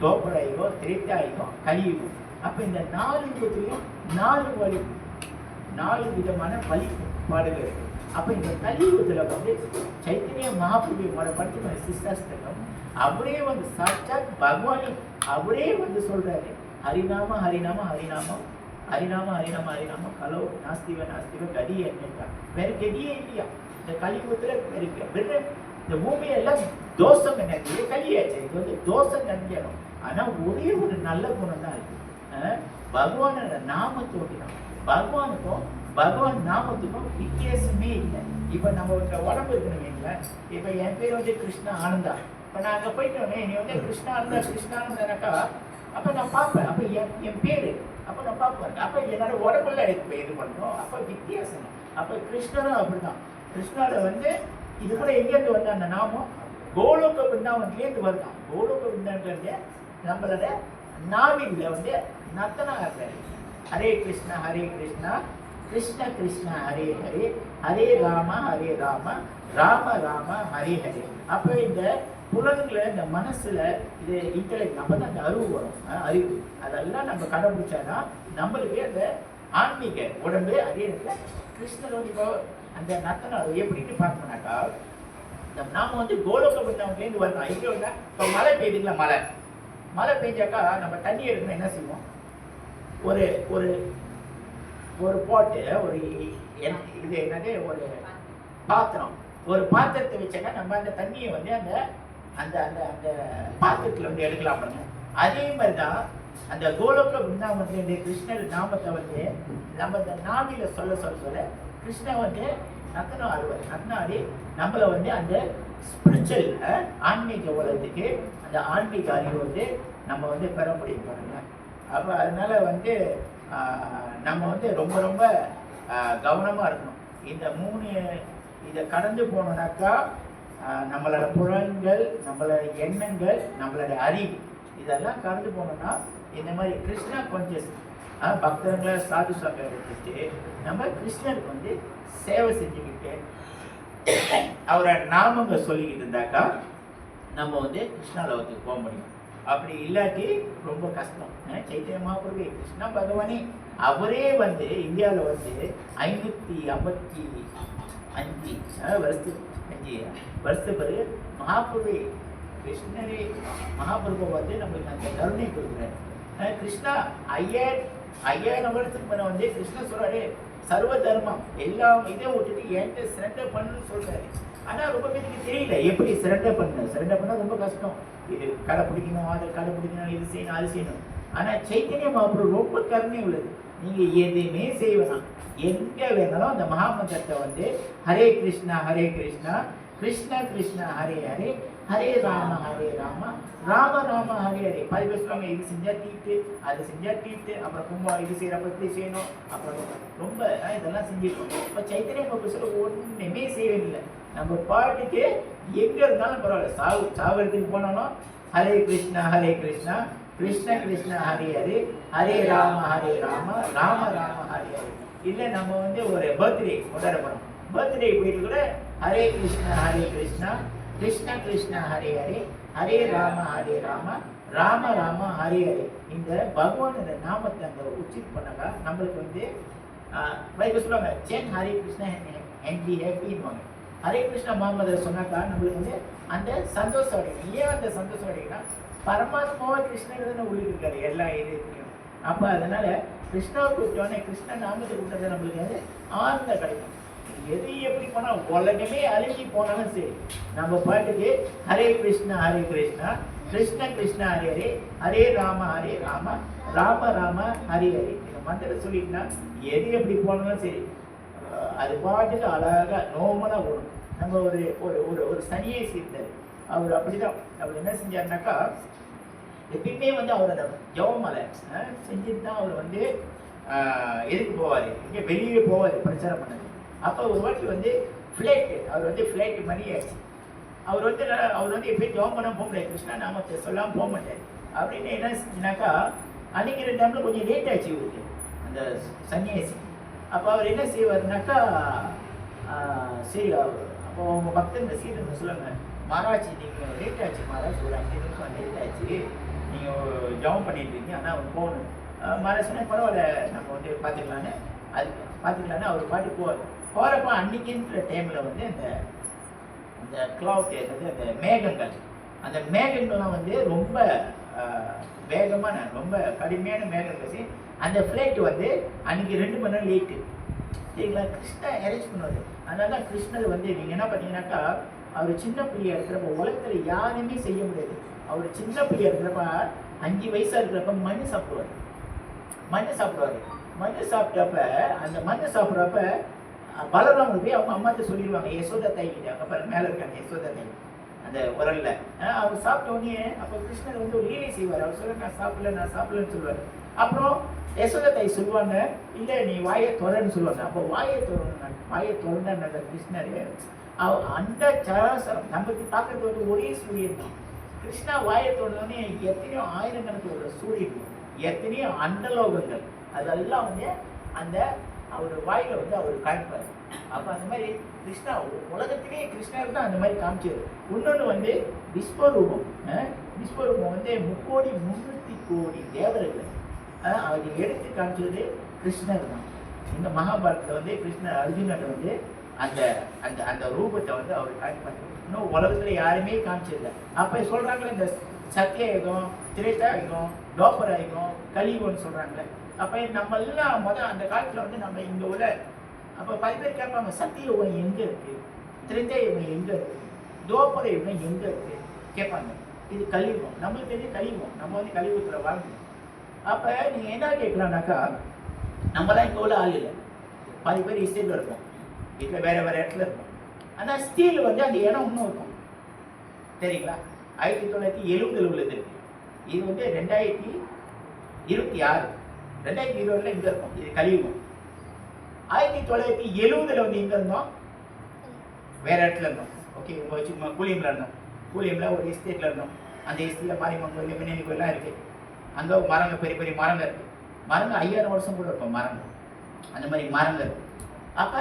தோப்பராயுகம், திரேத்தாயுகம், கலியுகம். அப்போ இந்த 4 யுகத்துலையும் 4 விதமான வழிபாடுகள் இருக்குது. அப்போ இந்த கலியுகத்தில் வந்து சைத்தன்ய மகாபிரபுவோட படுத்துக்கிற சிஸ்டர்ஸ்டம் அவரே வந்து சாட்சாத் பகவானி அவரே வந்து சொல்கிறாரு, ஹரிநாம ஹரிநாம ஹரிநாமம் ஹரிநாம ஹரிநாம ஹரிநாம கலோ நாஸ்திவ கதியே என்னா. வேற கதியே இல்லையா இந்த கலியுகத்தில். வேற இந்த பூமியெல்லாம் தோஷம் என்ன கலியாச்சு. இது வந்து தோஷம் நஞ்சனம். ஆனால் ஒரே ஒரு நல்ல குணம் தான் இருக்கு. பகவானோட நாமத்தோடு தான். பகவான் நாமத்துக்கும் வித்தியாசமே இல்லை. இப்போ நம்ம உடம்பு இருக்கணுங்களா, இப்போ என் பேர் வந்து கிருஷ்ணா ஆனந்தா. இப்போ நான் அங்கே போயிட்டோன்னே நீ வந்து கிருஷ்ணா ஆனந்தானாக்கா அப்போ நான் பார்ப்பேன். அப்போ என் பேர் அப்போ நான் பார்ப்பேன். அப்போ என்னோட உடம்புல இது பண்ணணும். அப்போ வித்தியாசம். அப்போ கிருஷ்ணரும் அப்படிதான். கிருஷ்ணாவோட வந்து இது கூட எங்கேருந்து வந்த அந்த நாமம் கோலோக பிருந்தாவன்லேருந்து வருதான். கோலோக பிருந்தாவன்லேருந்து நம்மளோட நாவில வந்து நத்தனா இருக்காரு. ஹரே கிருஷ்ணா கிருஷ்ண கிருஷ்ண ஹரே ஹரே, ஹரே ராம ராம ராம ஹரே ஹரே. அப்போ இந்த புலன்களை இந்த மனசுல இது இன்டெலெக்ட் நம்ம தான் அந்த அறிவு வரும். அறிவு அதெல்லாம் நம்ம கடைபிடிச்சாதான் நம்மளுக்கு அந்த ஆன்மீக உடம்பு. அதே இடத்துல கிருஷ்ணரோட இப்போ அந்த நத்தனம் எப்படின்னு பார்க்கணும்னாக்கா நாம வந்து கோலோக பிருந்தாவன்லேருந்து வரணும். எங்கே வந்தா இப்போ மழை பெய்யுதுங்களா, மழை பெய்ஞ்சாக்கா நம்ம தண்ணி எடுக்கணும். என்ன செய்வோம், ஒரு ஒரு ஒரு பாட்டு, ஒரு இது என்னது, ஒரு பாத்திரம், ஒரு பாத்திரத்தை வச்சாக்கா நம்ம அந்த தண்ணியை வந்து அந்த அந்த அந்த அந்த பாத்திரத்தில் வந்து எடுக்கலாம் பண்ணுங்க. அதே மாதிரி தான் அந்த கோலோக பிருந்தாவன்லேருந்து கிருஷ்ணர் நாமத்தை வந்து நம்ம இந்த நாவில சொல்ல கிருஷ்ணா வந்து நத்தனம் ஆடுவார். நத்தனாடி நம்மளை வந்து அந்த ஸ்பிரிச்சுவல் ஆன்மீக உலகத்துக்கு அந்த ஆன்மீக அறிவு வந்து நம்ம வந்து பெற முடியும் பாருங்க. அப்போ அதனால வந்து நம்ம வந்து ரொம்ப ரொம்ப கவனமாக இருக்கணும். இந்த 3 இதை கடந்து போனோம்னாக்கா நம்மளோட புலன்கள், நம்மளோட எண்ணங்கள், நம்மளோட அறிவு இதெல்லாம் கடந்து போனோம்னா இந்த மாதிரி கிருஷ்ணா கான்சியஸ் பக்தர்களை சாது சங்க எடுத்துட்டு நம்ம கிருஷ்ணருக்கு வந்து சேவை செஞ்சுக்கிட்டு அவரை நாமங்க சொல்லிக்கிட்டு இருந்தாக்கா நம்ம வந்து கிருஷ்ணாலோகத்துக்கு போக முடியும். அப்படி இல்லாட்டி ரொம்ப கஷ்டம். சைத்தன்ய மகாபிரபு கிருஷ்ணா பகவானே அவரே வந்து இந்தியாவில் வந்து 555 வருஷத்துக்கு பிறகு மகாபிரபு கிருஷ்ணரே மகாபிரபு வந்து நம்மளுக்கு அந்த கருணை கொடுக்குறாரு. கிருஷ்ணா 5000 வருஷத்துக்கு மேலே வந்து கிருஷ்ணன் சொல்றாரு சர்வ தர்மம் எல்லாம் இதை விட்டுட்டு என்கிட்ட சரண்டர் பண்ணுன்னு சொல்றாரு. ஆனால் ரொம்ப பேருக்கு தெரியல எப்படி சரண்டர் பண்ணால் ரொம்ப கஷ்டம். இது கடைப்பிடிக்கணும், அதை கடைப்பிடிக்கணும், இது செய்யணும், அது செய்யணும். ஆனால் சைத்தன்ய மகாபிரபு ரொம்ப கருணை உள்ளது. நீங்கள் எதுவுமே செய்யலாம், எங்கே வேணாலும் அந்த மகாமந்திரத்தை வந்து ஹரே கிருஷ்ணா கிருஷ்ணா கிருஷ்ணா ஹரே ஹரே ஹரே ராம ராம ராம ஹரே ஹரே. பாதி பேர் சொல்லுவாங்க இது செஞ்சா தீட்டு, அது செஞ்சா தீட்டு, அப்புறம் கும்பா இது செய்யறப்ப இப்படி செய்யணும், அப்புறம் ரொம்ப இதெல்லாம் செஞ்சிருக்கோம். இப்போ சைத்தன்ய மகாபிரபு சொல்ல ஒன்றுமே செய்யவில்லை. நம்ம பாட்டுக்கு எங்க இருந்தாலும் பரவாயில்ல, சாவரத்துக்கு போனாலும் ஹரே கிருஷ்ணா கிருஷ்ண கிருஷ்ண ஹரே ஹரே ஹரே ராம ராம ராம ஹரே ஹரே. இல்லை நம்ம வந்து ஒரு பர்த்டே கொண்டாட போறோம், பர்த்டே போயிட்டு கூட ஹரே கிருஷ்ணா கிருஷ்ண கிருஷ்ண ஹரே ஹரே ஹரே ராம ராம ராம ஹரே ஹரே. இந்த பகவானோட நாமத்தை அந்த உச்சித் பண்ணாக்கா நம்மளுக்கு வந்து சொல்லுவாங்க சேன் ஹரே கிருஷ்ணா அண்ட் பி ஹேப்பின்னுவாங்க. ஹரே கிருஷ்ணா முகமது சொன்னாக்கா நம்மளுக்கு வந்து அந்த சந்தோஷம் அடையும். ஏன் அந்த சந்தோஷம் அடையும்னா பரமாத்மாவை கிருஷ்ணன் தானே உள்ளிருக்காரு எல்லா இதுலையும். அப்போ அதனால கிருஷ்ணாவை கூப்பிட்டோன்னே கிருஷ்ண நாமத்தை கூப்பிட்டது நம்மளுக்கு வந்து ஆனந்தம் கிடைக்கும். எது எப்படி போனால் உலகமே அழிஞ்சி போனாலும் சரி நம்ம பாட்டுக்கு ஹரே கிருஷ்ணா கிருஷ்ண கிருஷ்ண ஹரே ஹரே ஹரே ராம ராம ராம ஹரே ஹரே இந்த மந்திரம் சொல்லிட்டுனா எது எப்படி போனாலும் சரி அது பாட்டுக்கு அழகாக நோமலாக ஓடும். நம்ம ஒரு ஒரு ஒரு ஒரு சன்னியாசி இருந்தார், அவர் அப்படிதான். அவர் என்ன செஞ்சாருனாக்கா எப்பயுமே வந்து அவரோட ஜெபமாலை செஞ்சுட்டு தான் அவர் வந்து எதுக்கு போவார், இங்கே வெளியே போவார் பிரச்சாரம் பண்ணது. அப்போ ஒரு வாட்டி வந்து அவர் வந்து ஃப்ளைட்டு மணி ஆயிடுச்சு. அவர் வந்து எப்பயும் ஜெபம் பண்ண போக முடியாது, கிருஷ்ணா நாமத்தை சொல்லாமல் போக மாட்டார். அப்படின்னு என்ன செஞ்சுனாக்கா அன்னைக்கு 2 டைமில் கொஞ்சம் லேட் ஆச்சு இவருக்கு அந்த சன்னியாசி. அப்போ அவர் என்ன செய்வார்னாக்கா சரி அப்போ அவங்க பக்தங்க சீரன் சொல்லுவாங்க, மகாராஜ் நீங்கள் லேட் ஆச்சு மகாராஜ், ஒரு 5 நிமிஷம் லேட் ஆச்சு, நீங்கள் ஜெபம் பண்ணிட்டு இருக்கீங்க, ஆனால் அவர் போகணும். மகாராஜ் சொன்னால் பரவாயில்ல நம்ம வந்து பார்த்துக்கலான்னு அவர் பாட்டு போகிறப்ப அன்னைக்குன்ற டைமில் வந்து அந்த கிளவுட் அதாவது அந்த மேகங்கள்லாம் வந்து ரொம்ப வேகமான ரொம்ப கடுமையான மேகங்கள். அந்த ஃப்ளைட் வந்து அன்றைக்கி 2 மணி நேரம் லேட்டு. சரிங்களா, கிருஷ்ணா அரேஞ்ச் பண்ணுவார். அதனால தான் கிருஷ்ணர் வந்து நீங்கள் என்ன பார்த்தீங்கன்னாக்கா அவர் சின்ன பிள்ளையாக இருக்கிறப்ப உலகத்தில் யாருமே செய்ய முடியாது. அவர் சின்ன பிள்ளையாக இருக்கிறப்ப 5 வயசாக இருக்கிறப்ப மண் சாப்பிடுவார். மண் சாப்பிட்டப்ப அந்த மண் சாப்பிட்றப்ப பலராமர் போய் அவங்க அம்மாட்ட சொல்லிடுவாங்க, யசோதா தாய் கிட்ட, அப்புறம் மேலே இருக்காங்க யசோதா தாய் அந்த உரல்ல. அவர் சாப்பிட்ட உடனே அப்போ கிருஷ்ணர் வந்து ஒரு லீலை செய்வார். அவர் சொல்ல நான் சாப்பிடலன்னு சொல்லுவார். அப்புறம் யசோதா தாய் சொல்லுவாங்க, இல்லை நீ வாயை திறன்னு சொல்லுவாங்க. அப்போ வாயை திறந்த கிருஷ்ணர் அந்த சராசரம் நமக்கு பார்க்கறது வந்து ஒரே சூரியன் தான். கிருஷ்ணா வாயை திறந்தோடனே எத்தனையோ ஆயிரக்கணக்கில் சூரியன், எத்தனையோ அண்டலோகங்கள் அதெல்லாம் வந்து அந்த அவர் வாயில வந்து அவர் காமிப்பார். அப்போ அந்த மாதிரி கிருஷ்ணா உலகத்திலேயே கிருஷ்ணர் தான் அந்த மாதிரி காமிச்சது. இன்னொன்று வந்து விஸ்வரூபம் வந்து 3,300 கோடி தேவர்கள் அவர் எடுத்து காமிச்சது கிருஷ்ணர் தான். இந்த மகாபாரதத்தில் வந்து கிருஷ்ணர் அர்ஜுனன் வந்து அந்த அந்த அந்த ரூபத்தை வந்து அவர் காமிப்பார். இன்னும் உலகத்தில் யாருமே காமிச்சதில்லை. அப்போ சொல்கிறாங்களே இந்த சத்தியயுகம், திரேதாயுகம், துவாபரயுகம், கலியுகம்னு சொல்கிறாங்களே. அப்போ நம்ம எல்லாம் அந்த காலத்தில் வந்து நம்ம இங்கே உள்ள அப்போ 10 பேர் கேட்பாங்க, சத்தியயுகம் எங்கே இருக்குது, திரேதாயுகம் எங்கே இருக்குது, துவாபர யுகம் எங்கே இருக்குது கேட்பாங்க. இது கலியுகம், நம்மளுக்கு தெரிஞ்சு கலியுகம், நம்ம வந்து கலியுகத்தில் வாங்கணும். அப்போ நீங்கள் என்ன கேட்கலாம்னாக்கா நம்மளாம் இங்கே உள்ள ஆள் இல்லை, 10 பேர் இஸ்டேட்டில் இருப்போம், வீட்டில் வேறு இடத்துல இருக்கும். ஆனால் ஸ்டீல் வந்து அந்த இடம் இன்னும் இருக்கும் சரிங்களா. 1970 உள்ளது. இது வந்து 2026 2020 இங்கே இருக்கும். இது கலியுகம். 1970 வந்து இங்கே இருந்தோம், வேற இடத்துல இருந்தோம். ஓகே, சும்மா கூலியமில் இருந்தோம். கூலியமில் ஒரு எஸ்டேட்டில் இருந்தோம். அந்த எஸ்டேட்டில் மாரியம்மன் கோயில், மின்னணி கோயிலாம் இருக்குது. அங்கே மரங்கள் பெரிய பெரிய மரங்கள் இருக்குது. மரங்கள் 5000 வருஷம் கூட இருக்கும் மரங்கள், அந்த மாதிரி மரங்கள். அப்போ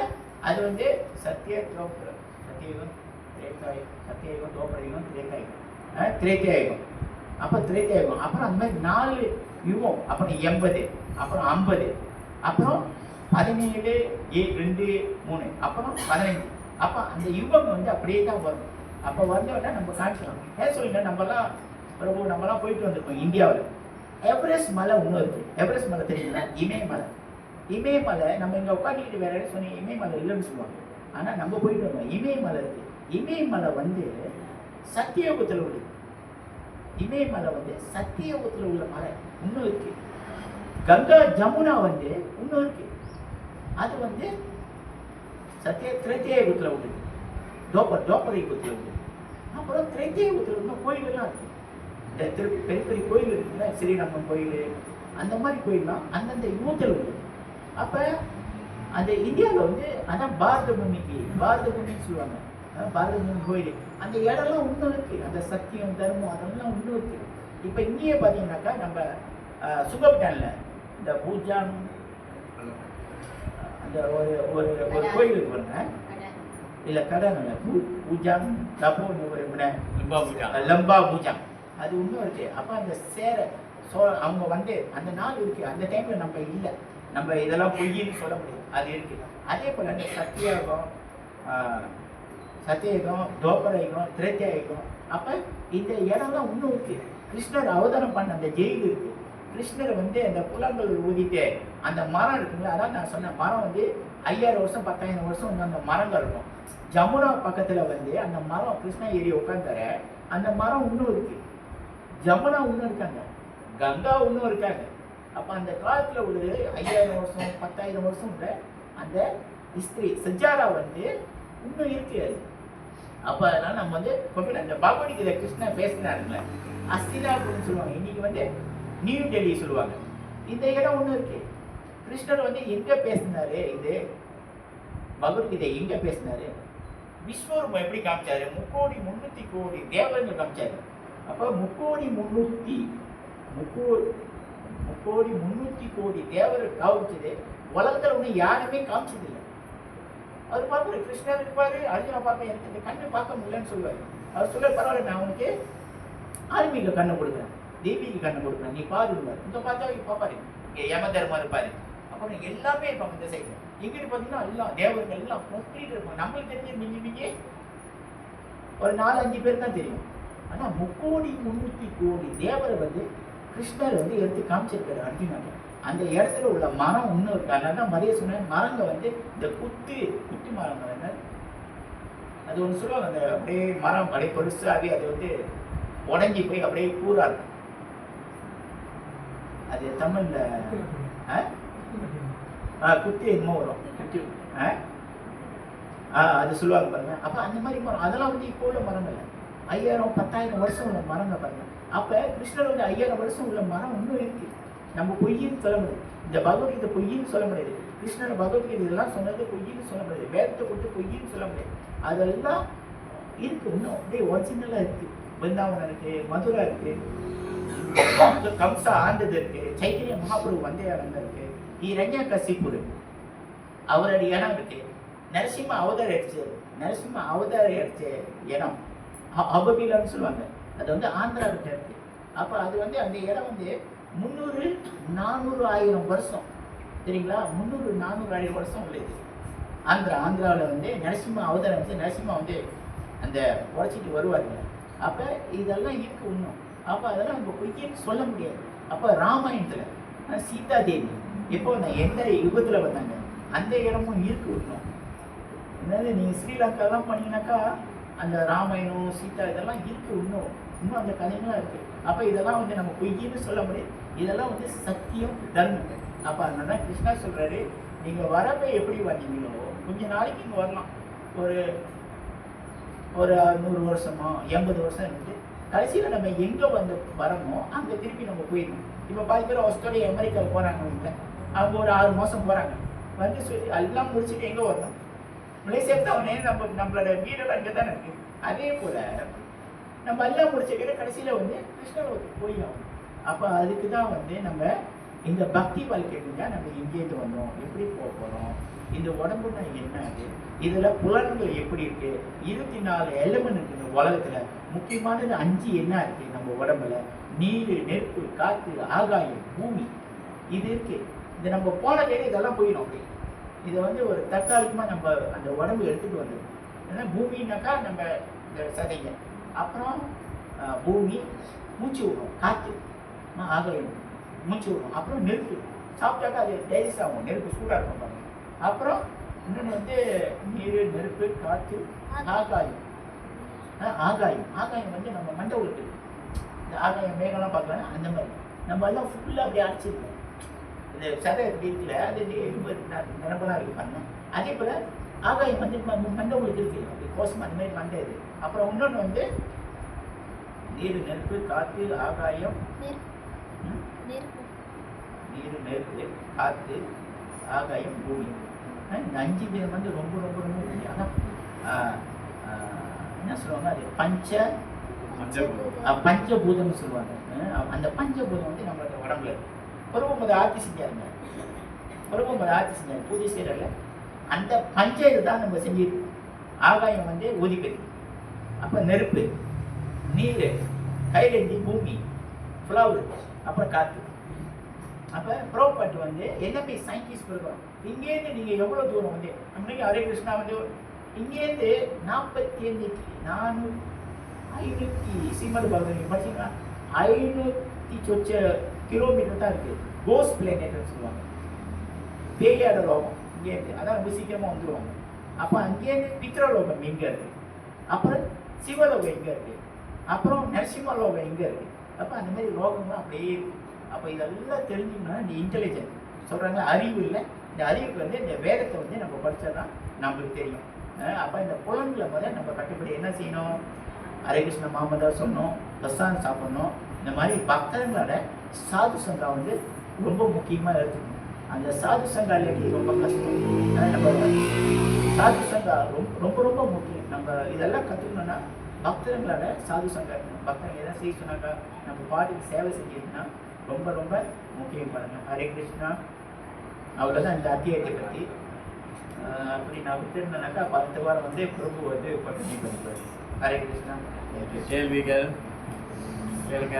அது வந்து சத்தியயுகம், சத்தியயுகம், துவாபரயுகம், திரேதாயுகம். அப்போ திரேதாயுகம், அப்புறம் அந்த மாதிரி 4 யுகம், அப்புறம் 80, அப்புறம் 50, அப்புறம் 17, 2, 3, அப்புறம் 15. அப்போ அந்த யுகம் வந்து அப்படியே தான் வரும். அப்போ வந்தோடனே நம்ம காமிக்கலாம். ஏன் சொல்லுங்க, நம்மலாம் போயிட்டு வந்திருக்கோம் இந்தியாவில். எவரெஸ்ட் மலை ஒன்றும் இருக்குது. எவரெஸ்ட் மலை தெரியுங்களா? இமயமலை. இமயமலை நம்ம இங்கே உட்காந்துக்கிட்டு வேற யாரும் சொன்னீங்க இமயமலை இல்லைன்னு சொல்லுவாங்க. ஆனால் நம்ம போயிட்டு வந்தோம், இமயமலை இருக்குது. இமயமலை வந்து சத்தியயுகத்தில் உள்ளது. இமயமலை வந்து சத்தியயுகத்தில் உள்ள மலை இன்னும் இருக்கு. கங்கா ஜமுனா வந்து இன்னும் இருக்கு. அது வந்து திரேதாயுகத்தில் உள்ளது, துவாபரயுகத்தில் உள்ளது. அப்புறம் திரேதாயுகத்தில் இன்னும் கோயிலெல்லாம் இருக்கு. இந்த பெரிய பெரிய கோயில் இருக்குல்ல, ஸ்ரீரங்கம் கோயில், அந்த மாதிரி கோயில்லாம் அந்தந்த யுகத்தில் உள்ளது. அப்போ அந்த இந்தியாவில் வந்து அதான் பாரத பூமின்னு சொல்லுவாங்க. பாரத பூமி கோயில் அந்த இடம்லாம் இன்னும் இருக்கு. அந்த சத்தியம், தர்மம் அதெல்லாம் இன்னும் இருக்கு. இப்போ இங்கேயே பார்த்தீங்கன்னாக்கா நம்ம சுகப்டான்ல இந்த பூஜான் அந்த ஒரு கோயில் இருக்கு பாருங்க. இல்லை கடன் இல்லை, பூஜான் தப்போ லம்பா பூஜான் அது இன்னும் இருக்கு. அப்போ அந்த அவங்க வந்து அந்த நாள் இருக்கு. அந்த டைம்ல நம்ம இல்லை, நம்ம இதெல்லாம் பொய்ன்னு சொல்ல முடியாது, அது இருக்கு. அதே போல அந்த சத்தியயுகம், துவாபரயுகம், திரேதாயுகம். அப்போ இந்த இடம்லாம் இன்னும் இருக்கு. கிருஷ்ணர் அவதாரம் பண்ண அந்த ஜெயில் இருக்கு. கிருஷ்ணர் வந்து அந்த புலங்கள் ஊதிட்டு அந்த மரம் இருக்குங்களா, அதான் நான் சொன்ன மரம் வந்து 5000 வருஷம் 10000 வருஷம் வந்து அந்த மரங்கள் இருக்கும். ஜமுனா பக்கத்தில் வந்து அந்த மரம் கிருஷ்ணா ஏறி உட்காந்தாரு. அந்த மரம் இன்னும் இருக்கு. ஜமுனா இன்னும் இருக்காங்க, கங்கா இன்னும் இருக்காங்க. அப்போ அந்த காலத்தில் ஒரு 5000 வருஷம் 10000 வருஷம் உள்ள அந்த ஹிஸ்ட்ரி சஜாரா வந்து இன்னும் இருக்கு. அது அப்போ அதனால நம்ம வந்து அந்த பகவத்கீதை கிருஷ்ணா பேசினாருங்களே, அஸ்தினாபுரம்னு சொல்லுவாங்க, இன்னைக்கு வந்து நியூ டெல்லி சொல்லுவாங்க. இந்த இடம் ஒன்று இருக்கு. கிருஷ்ணர் வந்து எங்க பேசினாரு? இது பகவத்கீதை எங்க பேசினாரு? விஸ்வரூபம் எப்படி காமிச்சாரு? 3,300 கோடி தேவர்கள் காமிச்சாரு. அப்போ 3,300 கோடி தேவர்கள் காமிச்சது உலகத்தில் ஒன்று யாருமே காமிச்சது இல்லை. அவர் பார்ப்பாரு, கிருஷ்ணர் இருப்பாரு, அர்ஜுனா பார்ப்பேன், எனக்கு இந்த கண்ணு பார்க்க முடியலன்னு சொல்லுவார். அவர் சொல்ல பரவாயில்ல, நான் உனக்கு ஆன்மீக கண்ணை கொடுக்குறேன், தெய்வீக கண்ணை கொடுக்குறேன், நீ பாருவார். இங்கே பார்த்தா பார்ப்பாரு, இங்கே யம தர்மம் இருப்பாரு, அப்புறம் எல்லாமே இருப்பாங்க இந்த சைடு. எங்கிட்டு பார்த்தீங்கன்னா எல்லாம் தேவர்கள் எல்லாம் மொத்திட்டு இருப்பாங்க. நம்மளுக்கு தெரிஞ்ச மிஞ்சி ஒரு 4-5 பேர் தான் தெரியும். ஆனால் 3,300 கோடி தேவரை வந்து கிருஷ்ணர் வந்து எடுத்து காமிச்சிருக்காரு அர்ஜுனாவை. அந்த இடத்துல உள்ள மரம் இன்னும் இருக்கு. அதனால தான் மரிய சொன்ன மரங்க வந்து இந்த குத்து மரங்கள் என்ன அது ஒன்று சொல்லுவாங்க. அந்த அப்படியே மரம் அப்படியே பெருசாகவே அது வந்து உடஞ்சி போய் அப்படியே கூறா இருக்கும். அது தமிழ்ல குத்தி என்னமோ வரும், அது சொல்லுவாங்க பாருங்க. அப்போ அந்த மாதிரி மரம் அதெல்லாம் வந்து இப்போ உள்ள மரம் இல்லை, 5000-10000 வருஷம் உள்ள மரங்க பாருங்க. அப்போ கிருஷ்ணர் வந்து 5000 வருஷம் உள்ள மரம் இன்னும் இருக்கு. நம்ம பொய்யின்னு சொல்ல முடியாது. இந்த பகவத்கீதை பொய்யின்னு சொல்ல முடியாது. கிருஷ்ணர் பகவத்கீதை இதெல்லாம் சொன்னது பொய்யின்னு சொல்ல முடியாது. வேதத்தை கொடுத்து பொய்யின்னு சொல்ல முடியாது. அதெல்லாம் இருக்கு, இன்னும் அப்படியே ஒரிஜினலாக இருக்கு. பிருந்தாவனம் இருக்கு, மதுரா இருக்கு, கம்சா ஆண்டது இருக்கு, சைத்தன்ய மகாபிரபு வந்த இடம் இருக்கு, இரண்யா கசிப்பு அவருடைய இடம் இருக்கு, நரசிம்ம அவதாரம் எடுத்த இடம் அபபிலான்னு சொல்லுவாங்க. அது வந்து ஆந்திராவிட்ட இருக்கு. அப்போ அது வந்து அந்த இடம் வந்து 300-400-1000 வருஷம் சரிங்களா, 300-400-1000 வருஷம் உள்ளது. ஆந்திராவில் வந்து நரசிம்ம அவதாரம் வந்து நரசிம்மா வந்து அந்த உடச்சிட்டு வருவாருங்க. அப்போ இதெல்லாம் இருக்கு இன்னும். அப்போ அதெல்லாம் நம்ம பொய்யின்னு சொல்ல முடியாது. அப்போ ராமாயணத்தில் சீதா தேவி எப்போ எந்த யுகத்தில் வந்தாங்க அந்த இடமும் இருக்கு இன்னும். அதாவது நீங்கள் ஸ்ரீலங்காலாம் பண்ணிங்கனாக்கா அந்த ராமாயணம் சீதா இதெல்லாம் இருக்கு இன்னும் அந்த கதைகள்லாம் இருக்கு. அப்போ இதெல்லாம் வந்து நம்ம பொய்யின்னு சொல்ல முடியாது. இதெல்லாம் வந்து சத்தியம், தர்மம். அப்போ அதனால கிருஷ்ணா சொல்றாரு, நீங்கள் வரப்போ எப்படி வந்தீங்களோ கொஞ்ச நாளைக்கு இங்கே வரலாம், ஒரு 100 வருஷமோ 80 வருஷம் இருந்துட்டு கடைசியில் நம்ம எங்கே வந்து வரமோ அங்கே திருப்பி நம்ம போயிடணும். இப்போ 10 பேர் ஆஸ்திரேலியா அமெரிக்காவுக்கு போகிறாங்க, அவங்க ஒரு 6 மாதம் போகிறாங்க, வந்து சொல்லி எல்லாம் முடிச்சுட்டு எங்கே வரணும்? மலேசியா தான் நம்மளோட வீடெல்லாம் இங்கே தானே இருக்குது. அதே போல் நம்ம எல்லாம் முடிச்சுக்கிட்ட கடைசியில் வந்து கிருஷ்ணருக்கு போயிடும். அப்போ அதுக்கு தான் வந்து நம்ம இந்த பக்தி வாழ்க்கை இருந்தால் நம்ம எங்கேயிருந்து வந்தோம், எப்படி போக போகிறோம், இந்த உடம்புனா என்ன அது, இதில் புலன்கள் எப்படி இருக்கு, 24 எலிமெண்ட் இருக்கு இந்த உலகத்தில். முக்கியமானது 5 என்ன இருக்கு நம்ம உடம்புல, நீர், நெருப்பு, காற்று, ஆகாயம், பூமி, இது இருக்கு. இது நம்ம போன கையில் இதெல்லாம் போயிடும். அப்படி இதை வந்து ஒரு தற்காலிகமாக நம்ம அந்த உடம்பு எடுத்துகிட்டு வந்துடும். ஏன்னா பூமின்னாக்கா நம்ம இந்த சதைங்க, அப்புறம் பூமி மூச்சு விடும், காற்று ஆகாயம் மூச்சு விடும், அப்புறம் நெருப்பு சாப்பிட்டாக்கா அது டைஜஸ்ட் ஆகும், நெருப்பு சூடாக இருக்கும் பாருங்க. அப்புறம் இன்னொன்று வந்து நீர், நெருப்பு, காற்று, ஆகாயம். ஆகாயம் ஆகாயம் வந்து நம்ம மண்டை விட்டு இந்த ஆகாயம் மேகம்லாம் பார்க்கலாம். அந்த மாதிரி நம்ம எல்லாம் ஃபுல்லாக அப்படியே அடிச்சிருக்கோம். இந்த சதை எப்படி இருக்குல்ல, அது நிரம்பலாம் இருக்கு பாருங்க. அதே போல் ஆகாயம் வந்து மண்டை உங்களுக்கு இருக்கு, அப்படி கோஷம் அந்த மாதிரி மண்டை இது. அப்புறம் இன்னொன்று வந்து நீர், நெருப்பு, காற்று, ஆகாயம், நீர், நெருப்பு, காற்று, ஆகாயம், பூமி. இந்த 5 பேர் வந்து ரொம்ப ரொம்ப ரொம்ப முக்கியம். ஆனால் என்ன சொல்லுவாங்க, அது பஞ்சபூதம்னு சொல்லுவாங்க. அந்த பஞ்சபூதம் வந்து நம்மளோட உடம்புல பருவமத ஆட்சி செஞ்சாருங்க, பருவமத ஆட்சி செஞ்சாங்க பூஜை செய்யறல. அந்த பஞ்ச இதுதான் நம்ம செஞ்சிருக்கோம். ஆகாயம் வந்து ஒலிக்கல், அப்போ நெருப்பு, நீர், கைலந்தி, பூமி, ஃப்ளவர், அப்புறம் காற்று. அப்போ ப்ரோபர்ட் வந்து எல்லாமே சயின்டிஸ்ட் இருக்கிறோம். இங்கேருந்து நீங்கள் எவ்வளோ தூரம் வந்து அன்றைக்கி ஹரே கிருஷ்ணா வந்து இங்கேருந்து 45,500 சீமடு பகவதி படிச்சிங்கன்னா 500 சொச்ச கிலோமீட்டர் தான் இருக்குது. கோஸ் பிளேனெட்னு சொல்லுவாங்க, பேயாட லோகம் இங்கேருந்து. அதான் ரொம்ப சீக்கிரமாக வந்துடுவாங்க. அப்போ அங்கேருந்து பித்ரலோகம் எங்கே இருக்குது, அப்புறம் சிவலோகம் எங்கே இருக்குது, அப்புறம் நரசிம்ம லோகம் எங்கே இருக்குது. அப்போ அந்த மாதிரி லோகம்லாம் அப்படியே இருக்குது. அப்போ இதெல்லாம் தெரிஞ்சுக்கணும்னா இந்த இன்டெலிஜென்ட் சொல்கிறாங்க, அறிவு இல்லை. இந்த அறிவுக்கு வந்து இந்த வேதத்தை வந்து நம்ம படித்தா தான் நம்மளுக்கு தெரியும். அப்போ இந்த புலன்களை முதல்ல நம்ம கட்டுப்படி என்ன செய்யணும், ஹரே கிருஷ்ண மாமதா சொன்னோம், பிரசாதம் சாப்பிட்ணும். இந்த மாதிரி பக்தர்களோட சாது சங்கா வந்து ரொம்ப முக்கியமாக எடுத்துக்கணும். அந்த சாது சங்கா இல்லாட்டி ரொம்ப கஷ்டம். நம்ம சாது சங்கா ரொம்ப ரொம்ப முக்கியம். நம்ம இதெல்லாம் கற்றுக்கணும்னா பக்தர்களோட சாது சங்கா இருக்கணும். பக்தர்கள் எதாவது செய்ய சொன்னாக்கா நம்ம பாட்டுக்கு சேவை செஞ்சதுன்னா ரொம்ப ரொம்ப முக்கியம். பாருங்க, ஹரே கிருஷ்ணா. அவ்வளோதான் இந்த அத்தியாயத்தை பற்றி. அப்படி நான் விட்டுருந்தேனாக்கா 10 வாரம் வந்து பிரபு வந்து கண்டினியூ பண்ணிக்குவார். ஹரே கிருஷ்ணா. கேள்விகள் கேளுங்க.